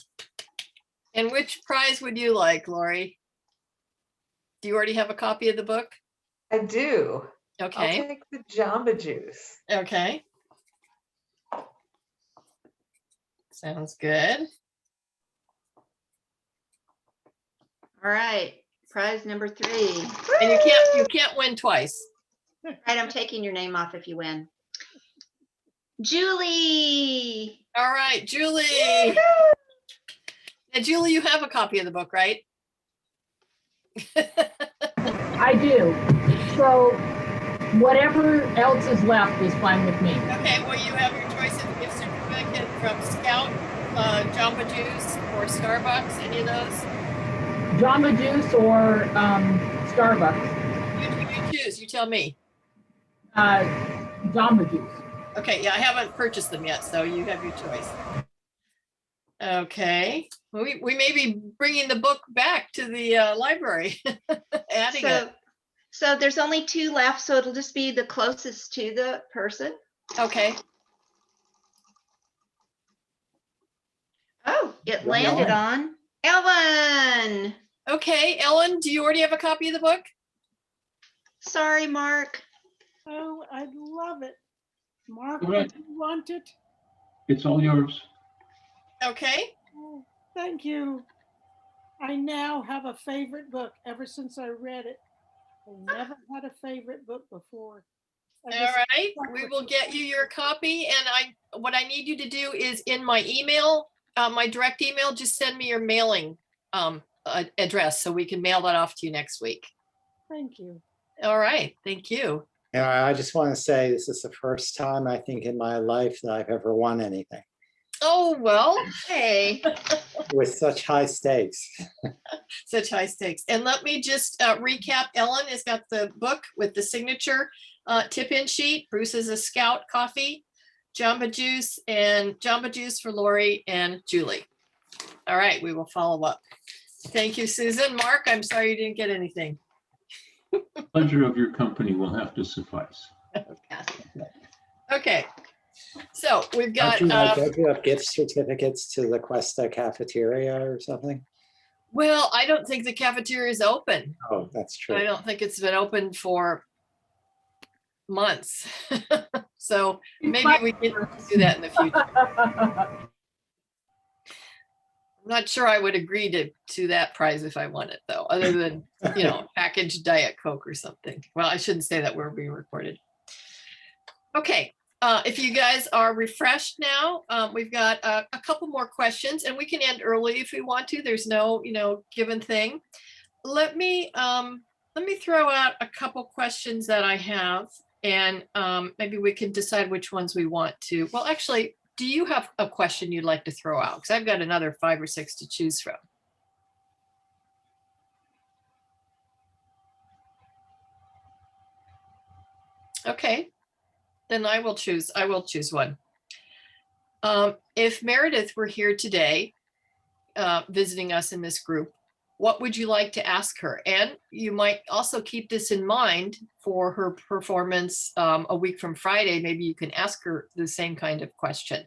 And which prize would you like, Lori? Do you already have a copy of the book? I do. Okay. I'll take the Jamba Juice. Okay. Sounds good. All right, prize number 3. And you can't win twice. All right, I'm taking your name off if you win. Julie. All right, Julie. Now, Julie, you have a copy of the book, right? I do. So whatever else is left is fine with me. Okay, well, you have your choice of gift certificate from Scout, Jamba Juice, or Starbucks, any of those? Jamba Juice or Starbucks. You choose, you tell me. Jamba Juice. Okay, yeah, I haven't purchased them yet, so you have your choice. Okay, we may be bringing the book back to the library, adding it. So there's only 2 left, so it'll just be the closest to the person. Okay, Oh, it landed on Ellen. okay, Ellen, do you already have a copy of the book? Sorry, Mark. Oh, I'd love it. Mark, All right. would you want it? It's all yours. Okay, Oh, thank you. I now have a favorite book ever since I read it. I never had a favorite book before. I all just right, stuck we with will it. get you your copy, and what I need you to do is in my email, my direct email, just send me your mailing address so we can mail that off to you next week. Thank you. All right, thank you. And I just want to say this is the first time I think in my life that I've ever won anything Oh, well, Hey. with such high stakes. such high stakes. And let me just recap. Ellen has got the book with the signature tip-in sheet. Bruce is a Scout coffee, Jamba Juice for Lori and Julie. All right, we will follow up. Thank you, Susan. Mark, I'm sorry you didn't get anything. Pleasure of your company will have to suffice. Okay, so we've got, Don't you have gift certificates to the Cuesta cafeteria or something? well, I don't think the cafeteria is open. Oh, that's true. I don't think it's been open for months. So maybe we can do that in the future. I'm not sure I would agree to that prize if I won it though, other than, packaged Diet Coke or something. Well, I shouldn't say that, we're being recorded. Okay, if you guys are refreshed now, we've got a couple more questions and we can end early if we want to. There's no, given thing. Let me throw out a couple questions that I have and maybe we can decide which ones we want to. Well, actually, do you have a question you'd like to throw out? Because I've got another 5 or 6 to choose from. Okay, then I will choose one. If Meredith were here today, visiting us in this group, what would you like to ask her? And you might also keep this in mind for her performance a week from Friday. Maybe you can ask her the same kind of question.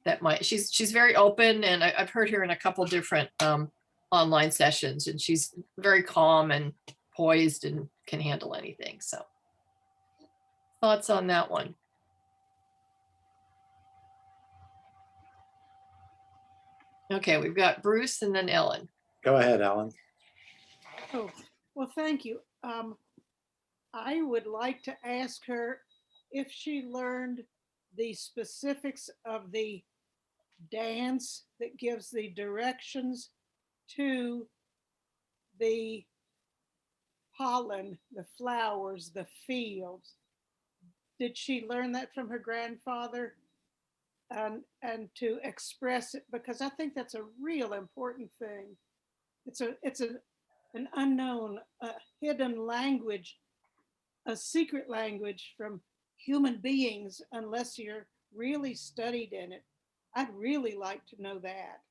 That might, she's very open, and I've heard her in a couple different online sessions, and she's very calm and poised and can handle anything. So thoughts on that one? Okay, we've got Bruce and then Ellen. Go ahead, Ellen. Oh, well, thank you. I would like to ask her if she learned the specifics of the dance that gives the directions to the pollen, the flowers, the fields. Did she learn that from her grandfather? And to express it, because I think that's a real important thing. It's an unknown, hidden language, a secret language from human beings, unless you're really studied in it. I'd really like to know that.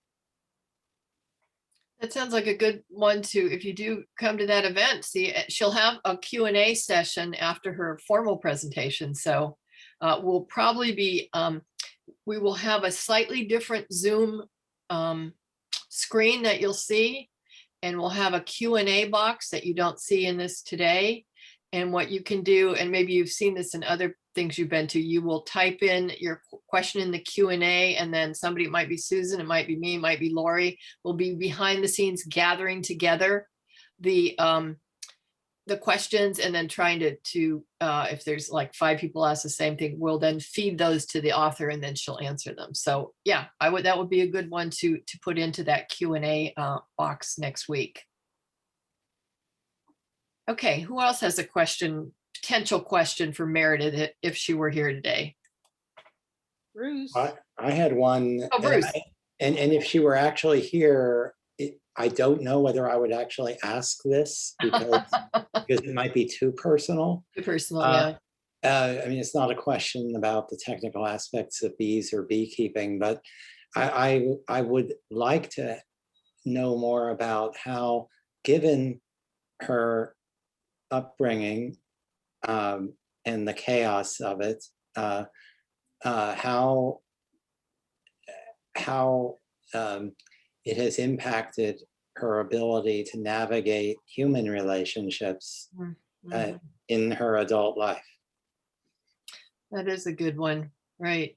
That sounds like a good one to, if you do come to that event, see, she'll have a Q&A session after her formal presentation. So we'll probably be, we will have a slightly different Zoom screen that you'll see, and we'll have a Q&A box that you don't see in this today. And what you can do, and maybe you've seen this in other things you've been to, you will type in your question in the Q&A, and then somebody, it might be Susan, it might be me, it might be Lori, will be behind the scenes gathering together the questions, and then trying to if there's like 5 people ask the same thing, we'll then feed those to the author, and then she'll answer them. So yeah, that would be a good one to put into that Q&A box next week. Okay, who else has a question, potential question for Meredith if she were here today? Bruce. I had one. Oh, Bruce. And if she were actually here, I don't know whether I would actually ask this because it might be too personal. Too personal, yeah. I mean, it's not a question about the technical aspects of bees or beekeeping, but I would like to know more about how, given her upbringing and the chaos of it, how it has impacted her ability to navigate human relationships in her adult life. That is a good one, right?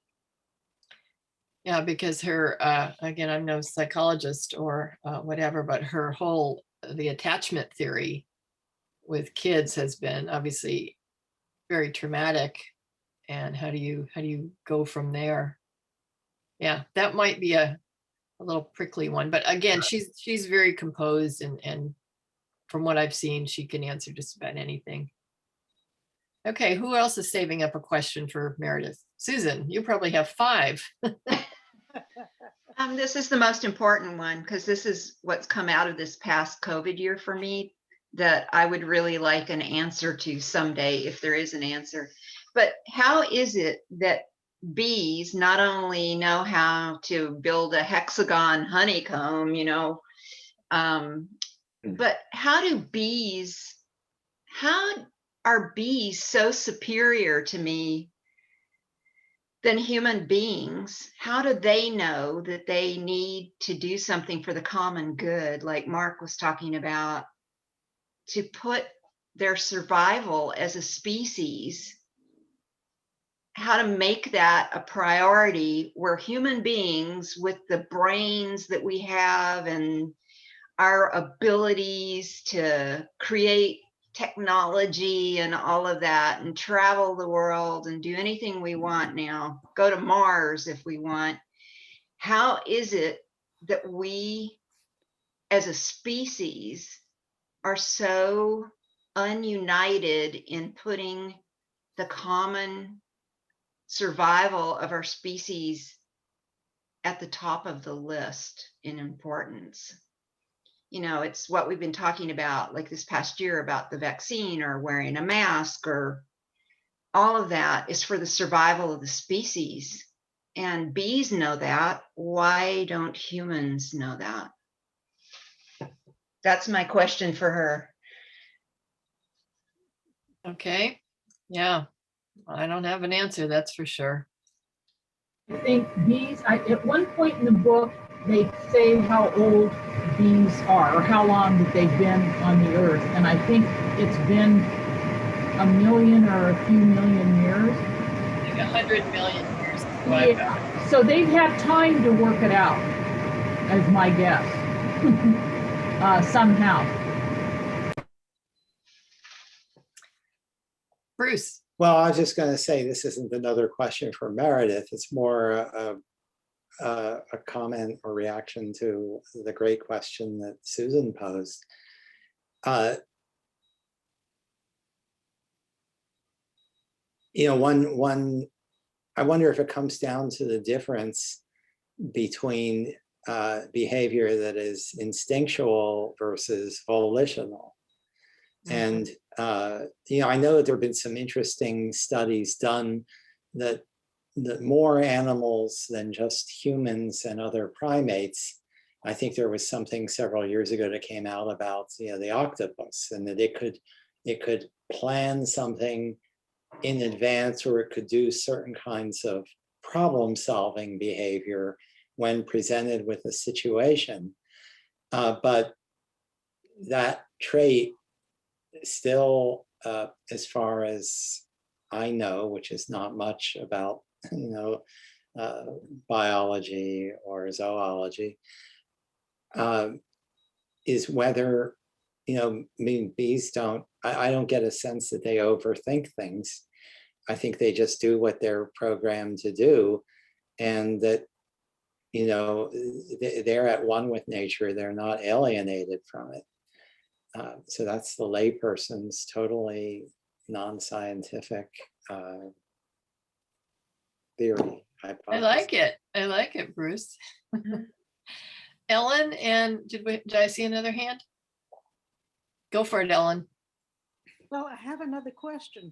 Yeah, because her, again, I'm no psychologist or whatever, but her whole, the attachment theory with kids has been obviously very traumatic. And how do you go from there? Yeah, that might be a little prickly one, but again, she's very composed, and from what I've seen, she can answer just about anything. Okay, who else is saving up a question for Meredith? Susan, you probably have 5. This is the most important one, because this is what's come out of this past COVID year for me that I would really like an answer to someday, if there is an answer. But how is it that bees not only know how to build a hexagon honeycomb, but how are bees so superior to me than human beings? How do they know that they need to do something for the common good, like Mark was talking about, to put their survival as a species, how to make that a priority, where human beings, with the brains that we have and our abilities to create technology and all of that, and travel the world and do anything we want now, go to Mars if we want, how is it that we as a species are so ununited in putting the common survival of our species at the top of the list in importance? It's what we've been talking about, like this past year, about the vaccine or wearing a mask, or all of that is for the survival of the species. and bees know that. Why don't humans know that? That's my question for her. Okay, yeah, I don't have an answer, that's for sure. I think bees, at one point in the book, they say how old bees are, or how long that they've been on the earth. And I think it's been a million or a few million years. Like 100 million years. is what I've got. Yeah, so they've had time to work it out, as my guess, somehow. Bruce. Well, I was just going to say, this isn't another question for Meredith. It's more a comment or reaction to the great question that Susan posed. You know, I wonder if it comes down to the difference between behavior that is instinctual versus volitional. And, you know, I know that there have been some interesting studies done that more animals than just humans and other primates. I think there was something several years ago that came out about, you know, the octopus, and that it could plan something in advance, or it could do certain kinds of problem solving behavior when presented with a situation. But that trait still, as far as I know, which is not much about, you know, biology or zoology, is whether, you know, I mean, bees don't, I don't get a sense that they overthink things. I think they just do what they're programmed to do, and that, you know, they're at one with nature, they're not alienated from it. So that's the layperson's totally non-scientific theory. I like it. I like it, Bruce. Ellen, and did I see another hand? Go for it, Ellen. Well, I have another question.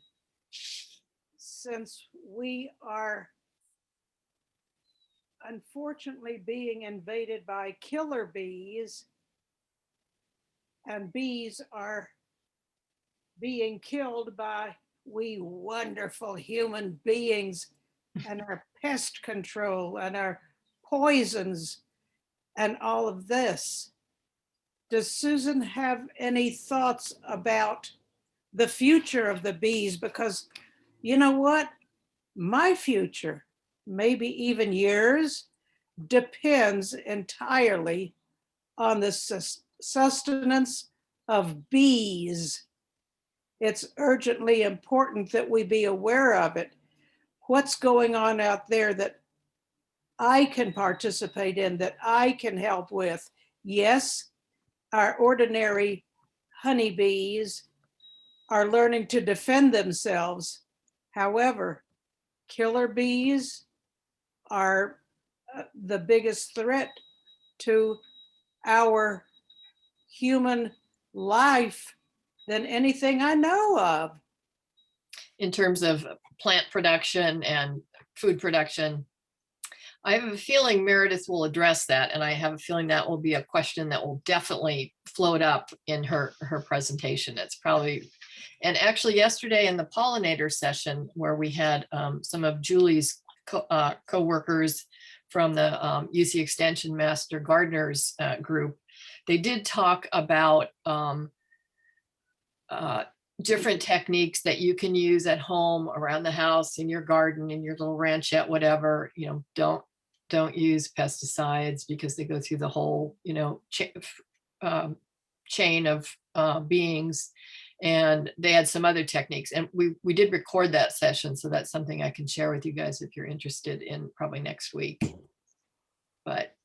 Since we are unfortunately being invaded by killer bees, and bees are being killed by we wonderful human beings and our pest control and our poisons and all of this. Does Susan have any thoughts about the future of the bees? Because you know what? My future, maybe even yours, depends entirely on the sustenance of bees. It's urgently important that we be aware of it. What's going on out there that I can participate in, that I can help with? Yes, our ordinary honeybees are learning to defend themselves. However, killer bees are the biggest threat to our human life than anything I know of. In terms of plant production and food production, I have a feeling Meredith will address that, and I have a feeling that will be a question that will definitely float up in her presentation. It's probably, and actually yesterday in the pollinator session where we had some of Julie's co-workers from the UC Extension Master Gardeners group, they did talk about different techniques that you can use at home, around the house, in your garden, in your little ranchette, whatever. You know, don't use pesticides because they go through the whole, you know, chain of beings. And they had some other techniques, and we did record that session, so that's something I can share with you guys if you're interested in, probably next week. But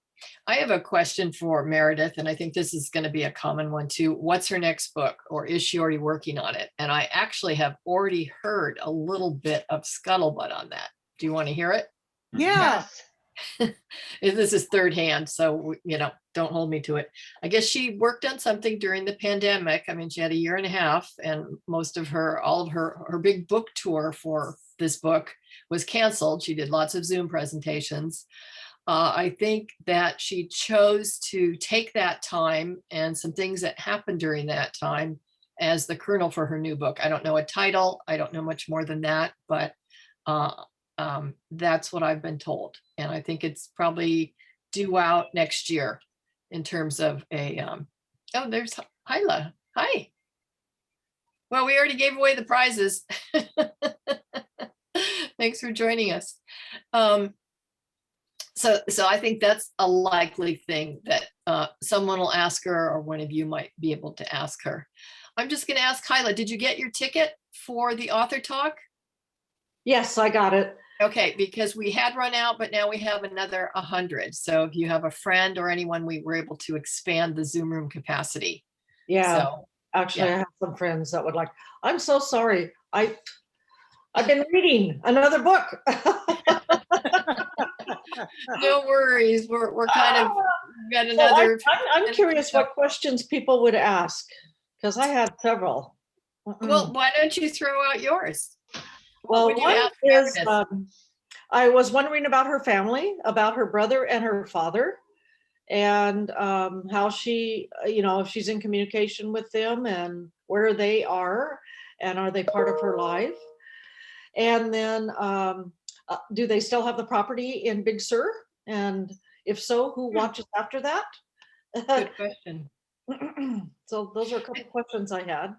I have a question for Meredith, and I think this is going to be a common one too. What's her next book, or is she already working on it? And I actually have already heard a little bit of scuttlebutt on that. Do you want to hear it? Yeah. Yes. This is third hand, so don't hold me to it. I guess she worked on something during the pandemic. I mean, she had a year and a half, and all of her big book tour for this book was canceled. She did lots of Zoom presentations. I think that she chose to take that time and some things that happened during that time as the kernel for her new book. I don't know a title. I don't know much more than that, but that's what I've been told. And I think it's probably due out next year in terms of a, oh, there's Hyla. Hi. Well, we already gave away the prizes. Thanks for joining us. So I think that's a likely thing that someone will ask her, or one of you might be able to ask her. I'm just going to ask Hyla, did you get your ticket for the author talk? Yes, I got it. Okay, because we had run out, but now we have another 100. So if you have a friend or anyone, we were able to expand the Zoom room capacity. Yeah, So, actually, yeah. I have some friends that would like. I'm so sorry. I've been reading another book. No worries. We're kind of got So another. I'm curious what questions people would ask, because I had several. Well, why don't you throw out yours? Well, would you one ask is Meredith? I was wondering about her family, about her brother and her father, and how she, if she's in communication with them and where they are, and are they part of her life? And then do they still have the property in Big Sur? And if so, who watches after that? Good question. So those are a couple questions I had.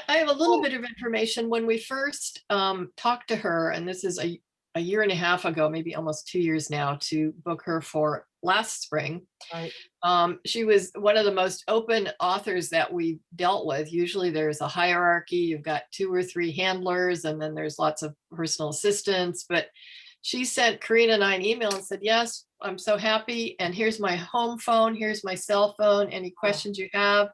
I have a little bit of information. When we first talked to her, and this is a year and a half ago, maybe almost 2 years now, to book her for last spring. Right. She was one of the most open authors that we dealt with. Usually there's a hierarchy. You've got 2 or 3 handlers, and then there's lots of personal assistants. But she sent Karina and I an email and said, yes, I'm so happy. And here's my home phone. Here's my cell phone. Any questions you have?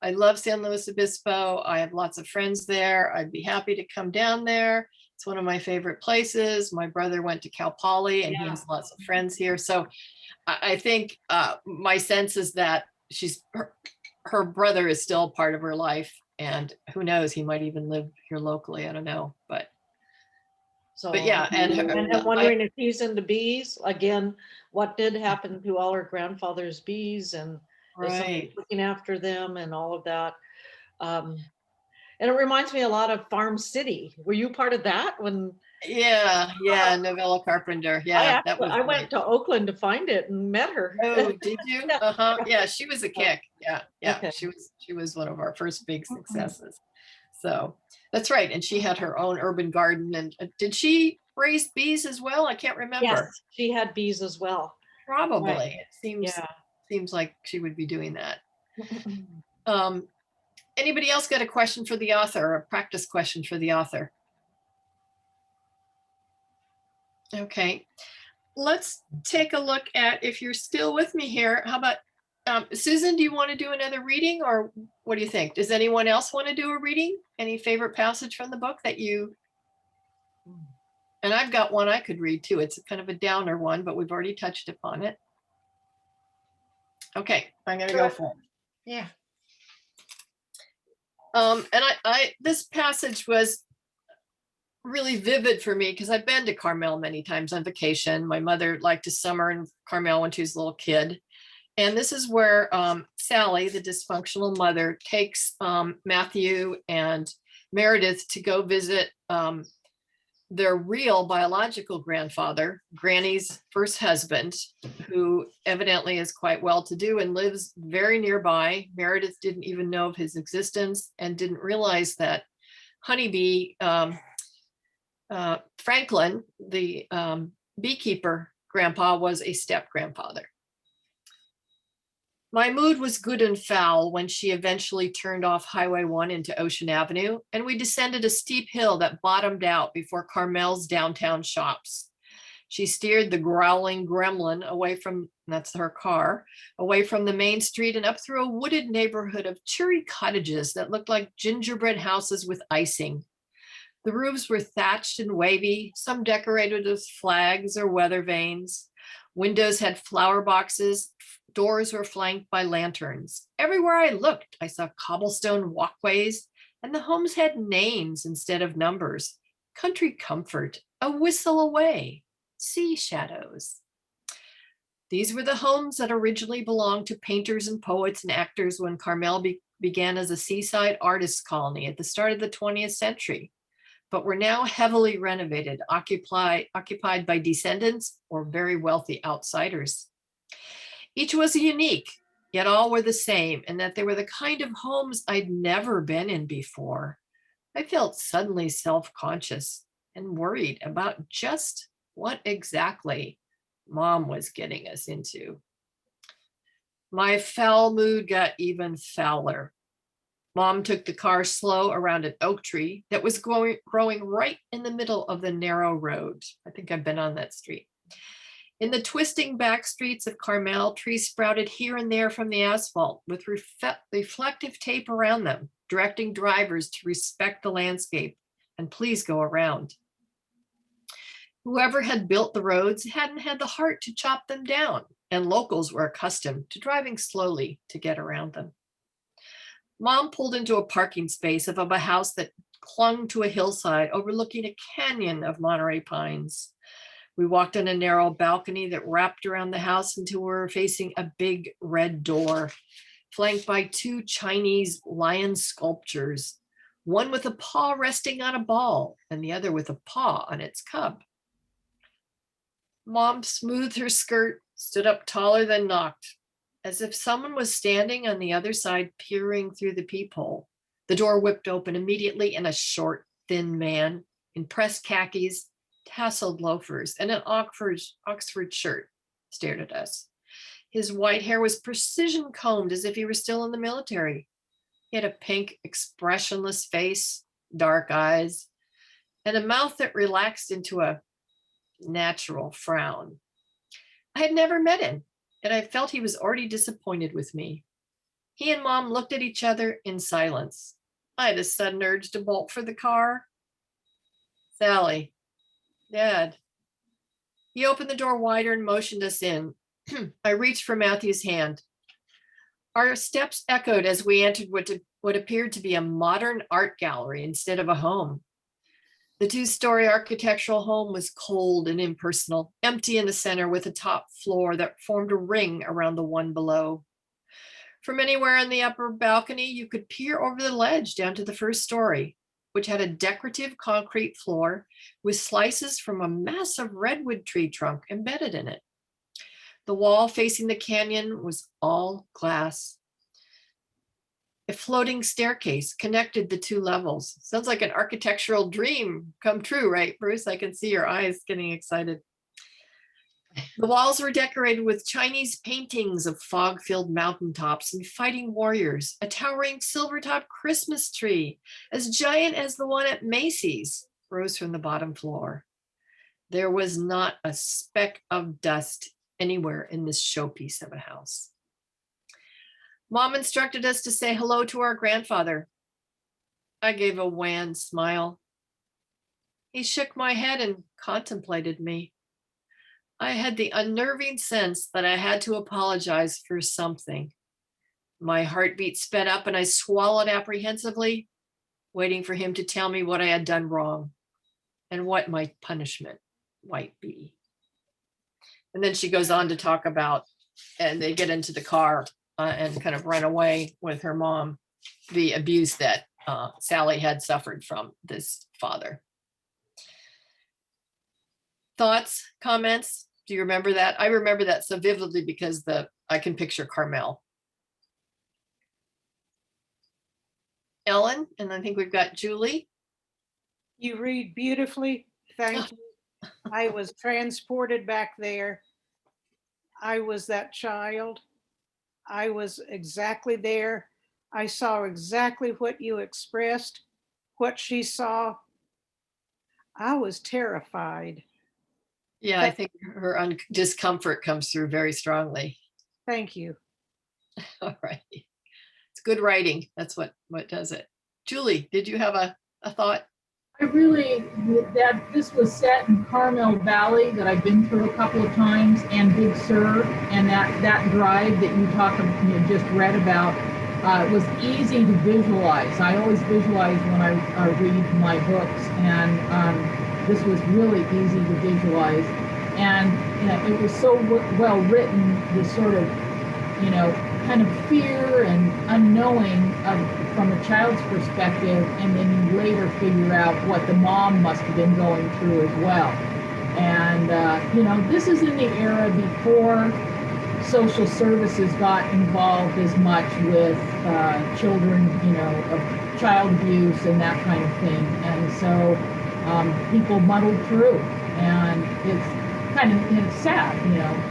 I love San Luis Obispo. I have lots of friends there. I'd be happy to come down there. It's one of my favorite places. My brother went to Cal Poly, and he has lots of friends here. So I think my sense is that her brother is still part of her life, and who knows, he might even live here locally. I don't know, but yeah. And I'm wondering if he's into bees again. What did happen to all her grandfather's bees, and is somebody looking after them and all of that? And it reminds me a lot of Farm City. Were you part of that when? Yeah, Novella Carpenter. Yeah, I went to Oakland to find it and met her. Oh, did you? Yeah, she was a kick. Yeah. Okay. She was one of our first big successes. So that's right. And she had her own urban garden. And did she raise bees as well? I can't remember. Yes, she had bees as well. Probably. Right. It seems like she would be doing that. Anybody else got a question for the author, or a practice question for the author? Okay, let's take a look at, if you're still with me here, how about Susan, do you want to do another reading, or what do you think? Does anyone else want to do a reading? Any favorite passage from the book that you, and I've got one I could read too. It's kind of a downer one, but we've already touched upon it. Okay, I'm gonna go for it. Yeah. And this passage was really vivid for me because I've been to Carmel many times on vacation. My mother liked to summer in Carmel when she was a little kid. And this is where Sally, the dysfunctional mother, takes Matthew and Meredith to go visit their real biological grandfather, Granny's first husband, who evidently is quite well-to-do and lives very nearby. Meredith didn't even know of his existence and didn't realize that Honeybee, Franklin, the beekeeper grandpa, was a step-grandfather. My mood was good and foul when she eventually turned off Highway 1 into Ocean Avenue, and we descended a steep hill that bottomed out before Carmel's downtown shops. She steered the growling gremlin away from, that's her car, away from the main street and up through a wooded neighborhood of cheery cottages that looked like gingerbread houses with icing. The roofs were thatched and wavy, some decorated with flags or weather vanes. Windows had flower boxes. Doors were flanked by lanterns. Everywhere I looked, I saw cobblestone walkways, and the homes had names instead of numbers. Country comfort, a whistle away, sea shadows. These were the homes that originally belonged to painters and poets and actors when Carmel began as a seaside artists colony at the start of the 20th century, but were now heavily renovated, occupied by descendants or very wealthy outsiders. Each was unique, yet all were the same, in that they were the kind of homes I'd never been in before. I felt suddenly self-conscious and worried about just what exactly Mom was getting us into. My foul mood got even fouler. Mom took the car slow around an oak tree that was growing right in the middle of the narrow road. I think I've been on that street. In the twisting back streets of Carmel, trees sprouted here and there from the asphalt with reflective tape around them, directing drivers to respect the landscape and please go around. Whoever had built the roads hadn't had the heart to chop them down, and locals were accustomed to driving slowly to get around them. Mom pulled into a parking space of a house that clung to a hillside overlooking a canyon of Monterey pines. We walked on a narrow balcony that wrapped around the house until we were facing a big red door, flanked by two Chinese lion sculptures, one with a paw resting on a ball and the other with a paw on its cub. Mom smoothed her skirt, stood up taller than knocked, as if someone was standing on the other side peering through the peephole. The door whipped open immediately and a short, thin man in pressed khakis, tasseled loafers, and an Oxford shirt stared at us. His white hair was precision combed as if he were still in the military. He had a pink, expressionless face, dark eyes, and a mouth that relaxed into a natural frown. I had never met him, and I felt he was already disappointed with me. He and Mom looked at each other in silence. I had a sudden urge to bolt for the car. Sally, Dad. He opened the door wider and motioned us in. I reached for Matthew's hand. Our steps echoed as we entered what appeared to be a modern art gallery instead of a home. The two-story architectural home was cold and impersonal, empty in the center with a top floor that formed a ring around the one below. From anywhere in the upper balcony, you could peer over the ledge down to the first story, which had a decorative concrete floor with slices from a massive redwood tree trunk embedded in it. The wall facing the canyon was all glass. A floating staircase connected the two levels. Sounds like an architectural dream come true, right, Bruce? I can see your eyes getting excited. The walls were decorated with Chinese paintings of fog-filled mountaintops and fighting warriors, a towering silver-topped Christmas tree, as giant as the one at Macy's, rose from the bottom floor. There was not a speck of dust anywhere in this showpiece of a house. Mom instructed us to say hello to our grandfather. I gave a wan smile. He shook my head and contemplated me. I had the unnerving sense that I had to apologize for something. My heartbeat sped up and I swallowed apprehensively, waiting for him to tell me what I had done wrong and what my punishment might be. And then she goes on to talk about, and they get into the car and kind of run away with her mom, the abuse that Sally had suffered from this father. Thoughts, comments? Do you remember that? I remember that so vividly because I can picture Carmel. Ellen, and I think we've got Julie. You read beautifully. Thank you. I was transported back there. I was that child. I was exactly there. I saw exactly what you expressed, what she saw. I was terrified. Yeah, I think her discomfort comes through very strongly. Thank you. All right. It's good writing. That's what does it. Julie, did you have a thought? I really, this was set in Carmel Valley that I've been through a couple of times, and Big Sur, and that drive that you just read about, it was easy to visualize. I always visualize when I read my books, and this was really easy to visualize. And it was so well written, this sort of, kind of fear and unknowing from a child's perspective, and then you later figure out what the mom must have been going through as well. And this is in the era before social services got involved as much with children, of child abuse and that kind of thing. And so people muddled through, and it's kind of it's sad,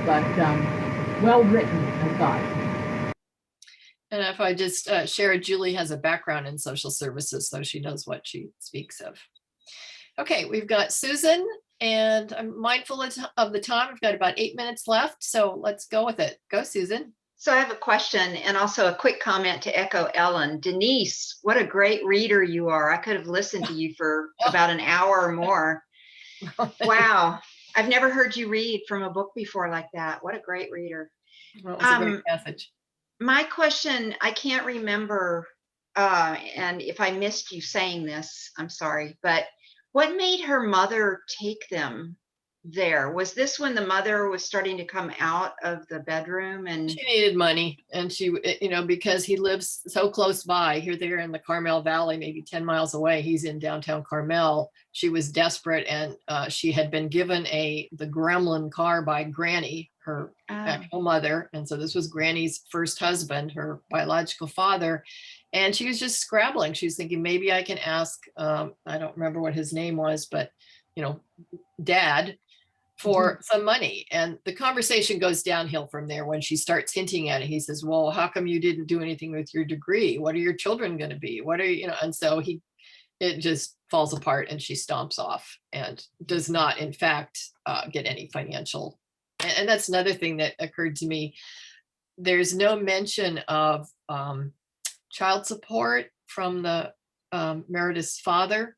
but well written, I thought. And if I just share, Julie has a background in social services, so she knows what she speaks of. Okay, we've got Susan, and I'm mindful of the time. We've got about 8 minutes left, so let's go with it. Go, Susan. So I have a question and also a quick comment to echo Ellen. Denise, what a great reader you are. I could have listened to you for about an hour or more. Wow. I've never heard you read from a book before like that. What a great reader. Well, it was a great passage. My question, I can't remember, and if I missed you saying this, I'm sorry, but what made her mother take them there? Was this when the mother was starting to come out of the bedroom? And she needed money, and she, because he lives so close by, here there in the Carmel Valley, maybe 10 miles away, he's in downtown Carmel. She was desperate, and she had been given the Gremlin car by Granny, her actual mother. And so this was Granny's first husband, her biological father. And she was just scrabbling. She was thinking, maybe I can ask, I don't remember what his name was, but, Dad, for some money. And the conversation goes downhill from there when she starts hinting at it. He says, well, how come you didn't do anything with your degree? What are your children going to be? What are you, and so it just falls apart, and she stomps off and does not, in fact, get any financial. And that's another thing that occurred to me. There's no mention of child support from the Meredith's father,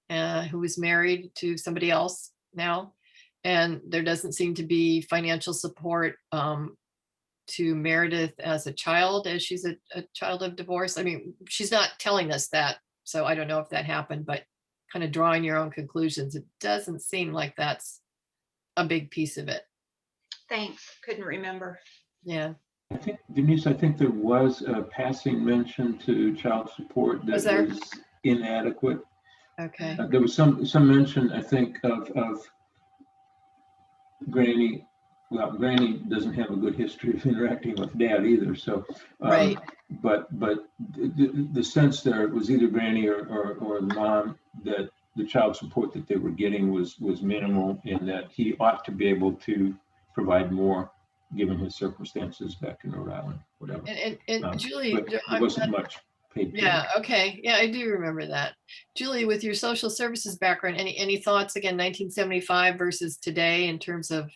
who was married to somebody else now. And there doesn't seem to be financial support to Meredith as a child, as she's a child of divorce. I mean, she's not telling us that, so I don't know if that happened, but kind of drawing your own conclusions, it doesn't seem like that's a big piece of it. Thanks. Couldn't remember. Yeah. Denise, I think there was a passing mention to child support that was inadequate. Okay. There was some mention, I think, of Granny. Well, Granny doesn't have a good history of interacting with Dad either. So, right. But the sense there, it was either Granny or the mom, that the child support that they were getting was minimal, and that he ought to be able to provide more given his circumstances back in Rhode Island, whatever. And Julie, it wasn't much paid. Yeah. Okay. Yeah, I do remember that. Julie, with your social services background, any thoughts, again, 1975 versus today in terms of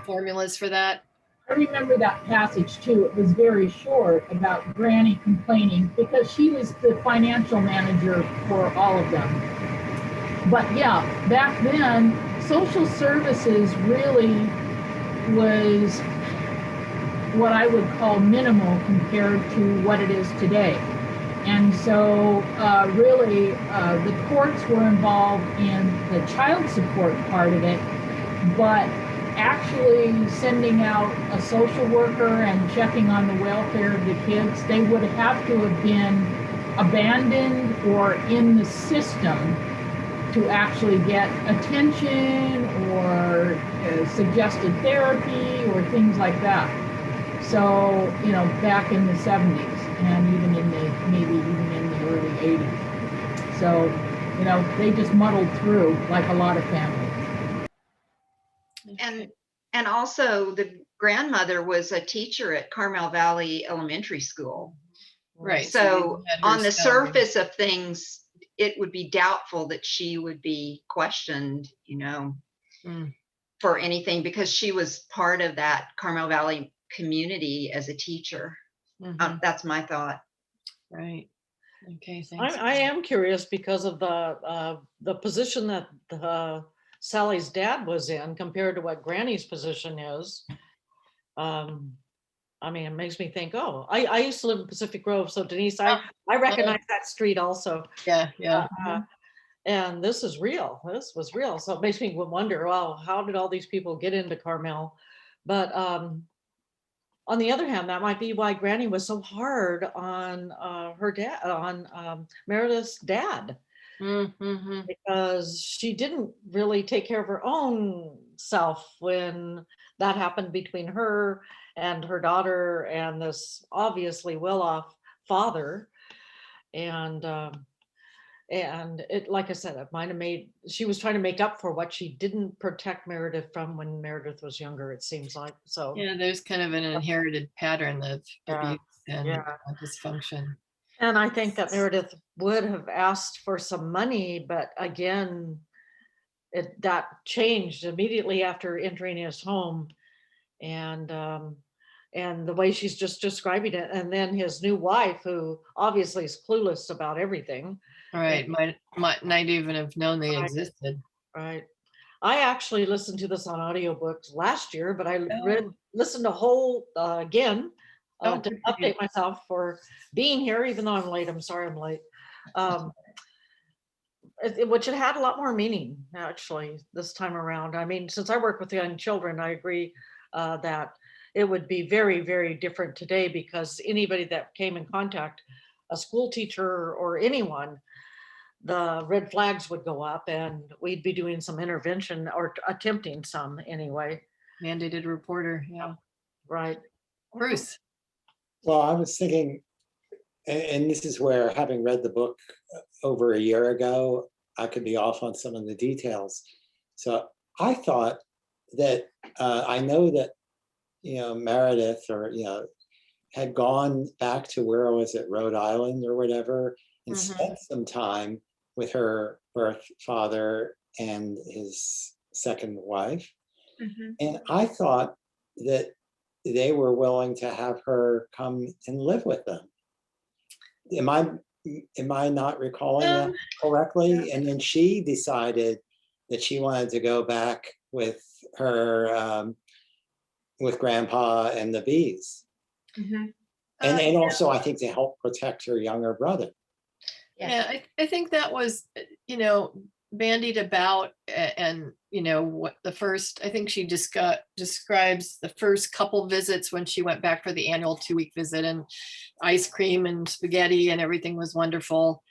formulas for that? I remember that passage too. It was very short, about Granny complaining because she was the financial manager for all of them. But yeah, back then, social services really was what I would call minimal compared to what it is today. And so really the courts were involved in the child support part of it, but actually sending out a social worker and checking on the welfare of the kids, they would have to have been abandoned or in the system to actually get attention or suggested therapy or things like that. So, back in the 70s and even maybe even in the early 80s. So, they just muddled through like a lot of families. And also the grandmother was a teacher at Carmel Valley Elementary School. Right. So on the surface of things, it would be doubtful that she would be questioned, for anything, because she was part of that Carmel Valley community as a teacher. That's my thought. Right. Okay, thanks. I am curious because of the position that Sally's dad was in compared to what Granny's position is. I mean, it makes me think, oh, I used to live in Pacific Grove, so Denise, I recognize that street also. Yeah, yeah. And this is real. This was real. So it makes me wonder, well, how did all these people get into Carmel? But on the other hand, that might be why Granny was so hard on her dad, on Meredith's dad, Mm-hmm. because she didn't really take care of her own self when that happened between her and her daughter and this obviously well-off father. And it, like I said, it might have made, she was trying to make up for what she didn't protect Meredith from when Meredith was younger, it seems like. So Yeah, there's kind of an inherited pattern of Yeah, abuse and yeah. dysfunction. And I think that Meredith would have asked for some money, but again, that changed immediately after entering his home, and the way she's just describing it, and then his new wife, who obviously is clueless about everything. Right, might not even have known they Right. existed. Right. I actually listened to this on audiobooks last year, but I Oh. listened to whole again Oh, to good for you. update myself for being here, even though I'm late. I'm sorry I'm late. Which it had a lot more meaning actually this time around. I mean, since I work with young children, I agree that it would be very, very different today, because anybody that came in contact, a school teacher or anyone, the red flags would go up and we'd be doing some intervention, or attempting some anyway. Mandated reporter, yeah. Right. Bruce. Well, I was thinking, and this is where, having read the book over a year ago, I could be off on some of the details. So I thought that I know that, Meredith, or, had gone back to, where was it, Rhode Island or whatever, and spent some time with her birth father and his second wife. And I thought that they were willing to have her come and live with them. Am I not recalling that correctly? And then she decided that she wanted to go back with her, with Grandpa and the bees. And also, I think, to help protect her younger brother. Yeah, I think that was, bandied about, and, what the first, I think she describes the first couple visits when she went back for the annual 2-week visit, and ice cream and spaghetti and everything was wonderful.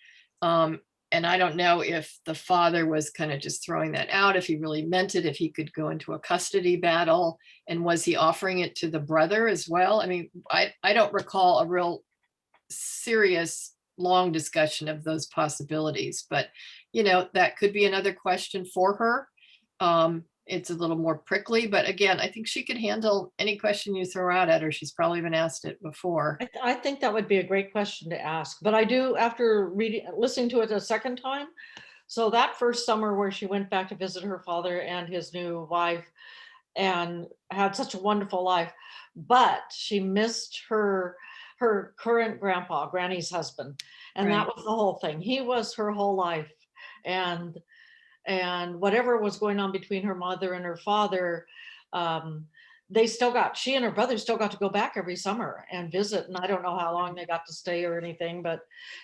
And I don't know if the father was kind of just throwing that out, if he really meant it, if he could go into a custody battle, and was he offering it to the brother as well? I mean, I don't recall a real serious long discussion of those possibilities, but that could be another question for her. It's a little more prickly, but again, I think she could handle any question you throw out at her. She's probably been asked it before. I think that would be a great question to ask, but I do, after listening to it a second time. So that first summer where she went back to visit her father and his new wife and had such a wonderful life, but she missed her current grandpa, Granny's husband. And that was the whole thing. He was her whole life. And whatever was going on between her mother and her father, she and her brother still got to go back every summer and visit. And I don't know how long they got to stay or anything, but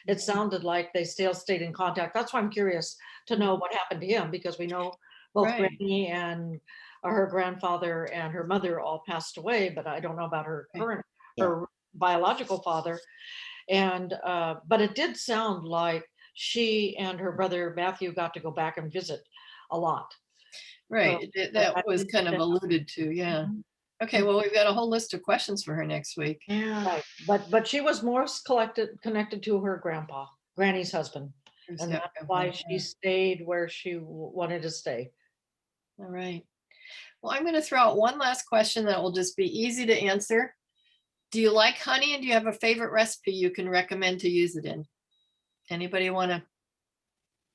it sounded like they still stayed in contact. That's why I'm curious to know what happened to him, because we know both Granny and her grandfather and her mother all passed away, but I don't know about her current, her biological father. And but it did sound like she and her brother Matthew got to go back and visit a lot. Right. So, that was kind of alluded to. Yeah. Okay. Well, we've got a whole list of questions for her next week. Right. But she was more connected to her grandpa, Granny's husband. And that's why she stayed where she wanted to stay. All right. Well, I'm going to throw out one last question that will just be easy to answer. Do you like honey, and do you have a favorite recipe you can recommend to use it in? Anybody want to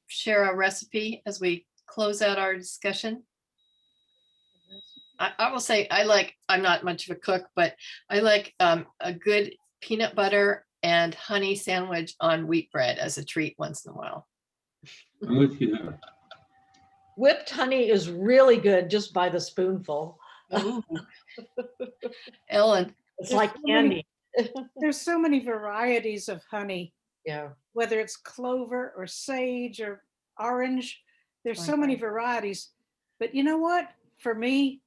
share a recipe as we close out our discussion? I will say I'm not much of a cook, but I like a good peanut butter and honey sandwich on wheat bread as a treat once in a while. I'm with you there. Whipped honey is really good just by the spoonful. Ooh. Ellen, It's There's like so many- candy. There's so many varieties of honey, Yeah. whether it's clover or sage or orange. There's so many varieties. But you know what? For me,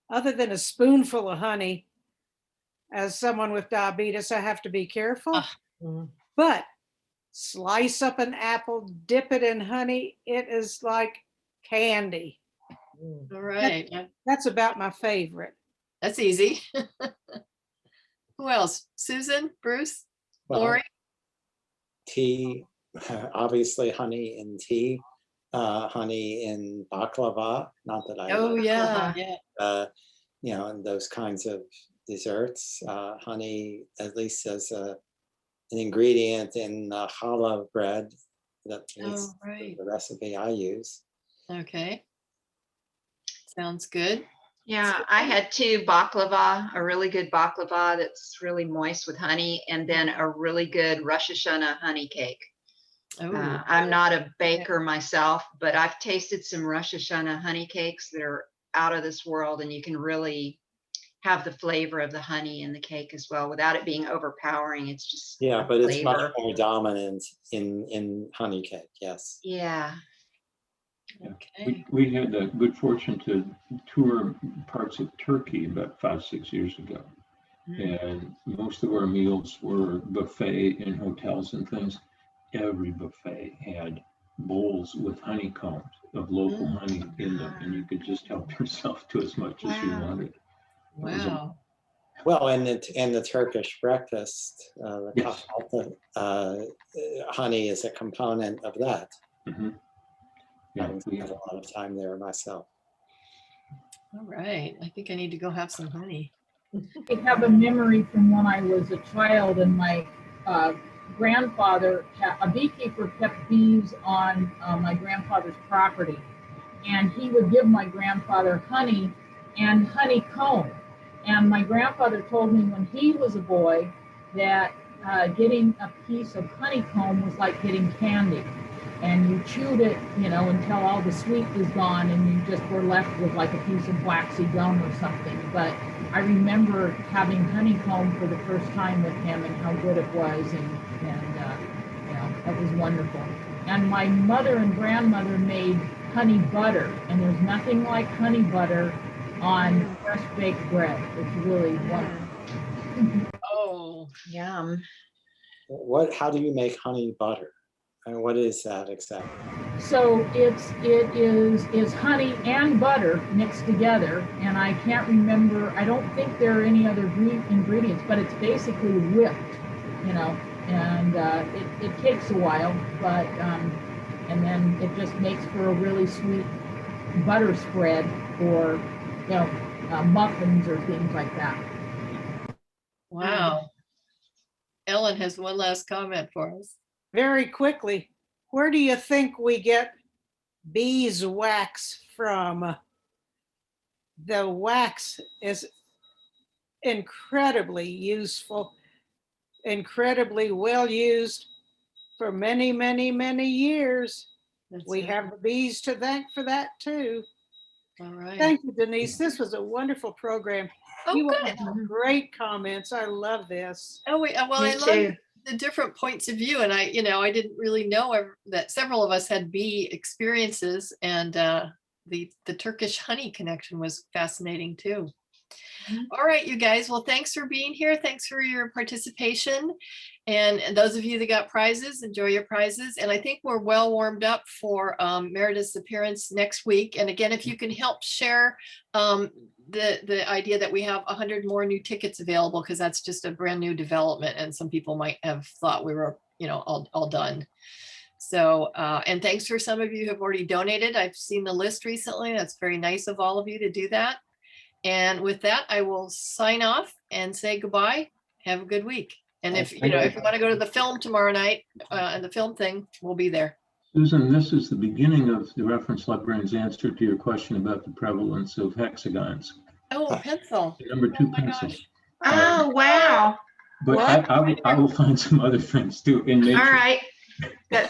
other than a spoonful of honey, as someone with diabetes, I have to be careful. Ah. Mm. But slice up an apple, dip it in honey. It is like candy. Mm. all right, That's about my favorite. that's easy. Who else? Susan, Bruce, Well, Lori? tea, obviously honey in tea, honey in baklava, not that I Oh, love, yeah, yeah. you know, and those kinds of desserts. Honey, at least as an ingredient in challah bread, that's Oh, right. the recipe I use. Okay. Sounds good. Yeah, I had 2 baklava, a really good baklava that's really moist with honey, and then a really good Rosh Hashanah honey cake. Oh, I'm not a baker myself, but I've tasted some Rosh Hashanah honey cakes that are out of this world, and you can really have the flavor of the honey in the cake as well without it being overpowering. It's just Yeah, a but it's much flavor. more dominant in honey cake, yes. Yeah. okay. We had the good fortune to tour parts of Turkey about 5-6 years ago. And most of our meals were buffet in hotels and things. Every buffet had bowls with honeycombs of local honey in them, and you could just help yourself to as much as you Wow. wanted. Wow. Well, and the Turkish breakfast, the Yes. kahvaltı, honey is a component of that. Mhm. Yeah, Having spent a lot of time there myself. All right. I think I need to go have some honey. I have a memory from when I was a child, and my grandfather, a beekeeper, kept bees on my grandfather's property, and he would give my grandfather honey and honeycomb. And my grandfather told me when he was a boy that getting a piece of honeycomb was like getting candy. And you chewed it, you know, until all the sweet was gone, and you just were left with like a piece of waxy gum or something. But I remember having honeycomb for the first time with him and how good it was, and you know, that was wonderful. And my mother and grandmother made honey butter, and there's nothing like honey butter on fresh baked bread. It's really wonderful. Oh, Yum. How do you make honey butter? And what is that exactly? So it is honey and butter mixed together, and I can't remember. I don't think there are any other ingredients, but it's basically whipped, you know. And it takes a while, but and then it just makes for a really sweet butter spread, or you know, muffins or things like that. wow. Ellen has one last comment for us. Very quickly, where do you think we get beeswax from? The wax is incredibly useful, incredibly well used for many, many, many years. That's We right. have the bees to thank for that too. All right. Thank you, Denise. This was a wonderful program. Oh, You all good. have great comments. I love this. Oh, wait. Well, Me I love too. the different points of view, and I didn't really know that several of us had bee experiences, and the Turkish honey connection was fascinating too. All right, you guys. Well, thanks for being here. Thanks for your participation. And those of you that got prizes, enjoy your prizes. And I think we're well warmed up for Meredith's appearance next week. And again, if you can help share the idea that we have 100 more new tickets available, because that's just a brand new development. And some people might have thought we were, all done. So, and thanks for some of you who have already donated. I've seen the list recently. That's very nice of all of you to do that. And with that, I will sign off and say goodbye. Have a good week. And if you want to go to the film tomorrow night and the film thing, we'll be there. Susan, this is the beginning of the reference librarian's answer to your question about the prevalence of hexagons. Oh, pencil. Number 2 Oh my pencil. gosh. Oh, wow. But I will find some other friends too in nature. All right. Good.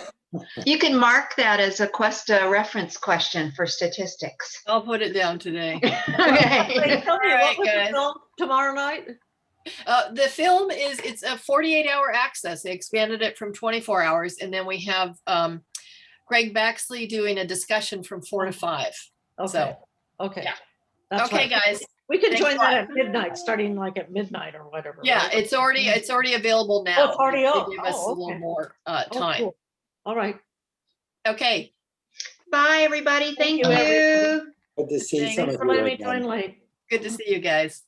You can mark that as a Cuesta reference question for statistics. I'll put it down today. Okay. Wait, tell me, All right, what was the guys. film tomorrow night? The film it's a 48-hour access. They expanded it from 24 hours. And then we have Greg Baxley doing a discussion from 4 to 5. Okay, So, okay. yeah. That's Okay, right. guys. We can Thanks join a lot. that at midnight, starting like at midnight or whatever. Yeah, right? it's already available now. Oh, it's already They up. give us a Oh, little okay. more Oh, time. cool. All right. Okay. Bye, everybody. Thank you, everybody. you. Good to see Thanks some Thanks of for you letting me again. join late. Good to see you guys.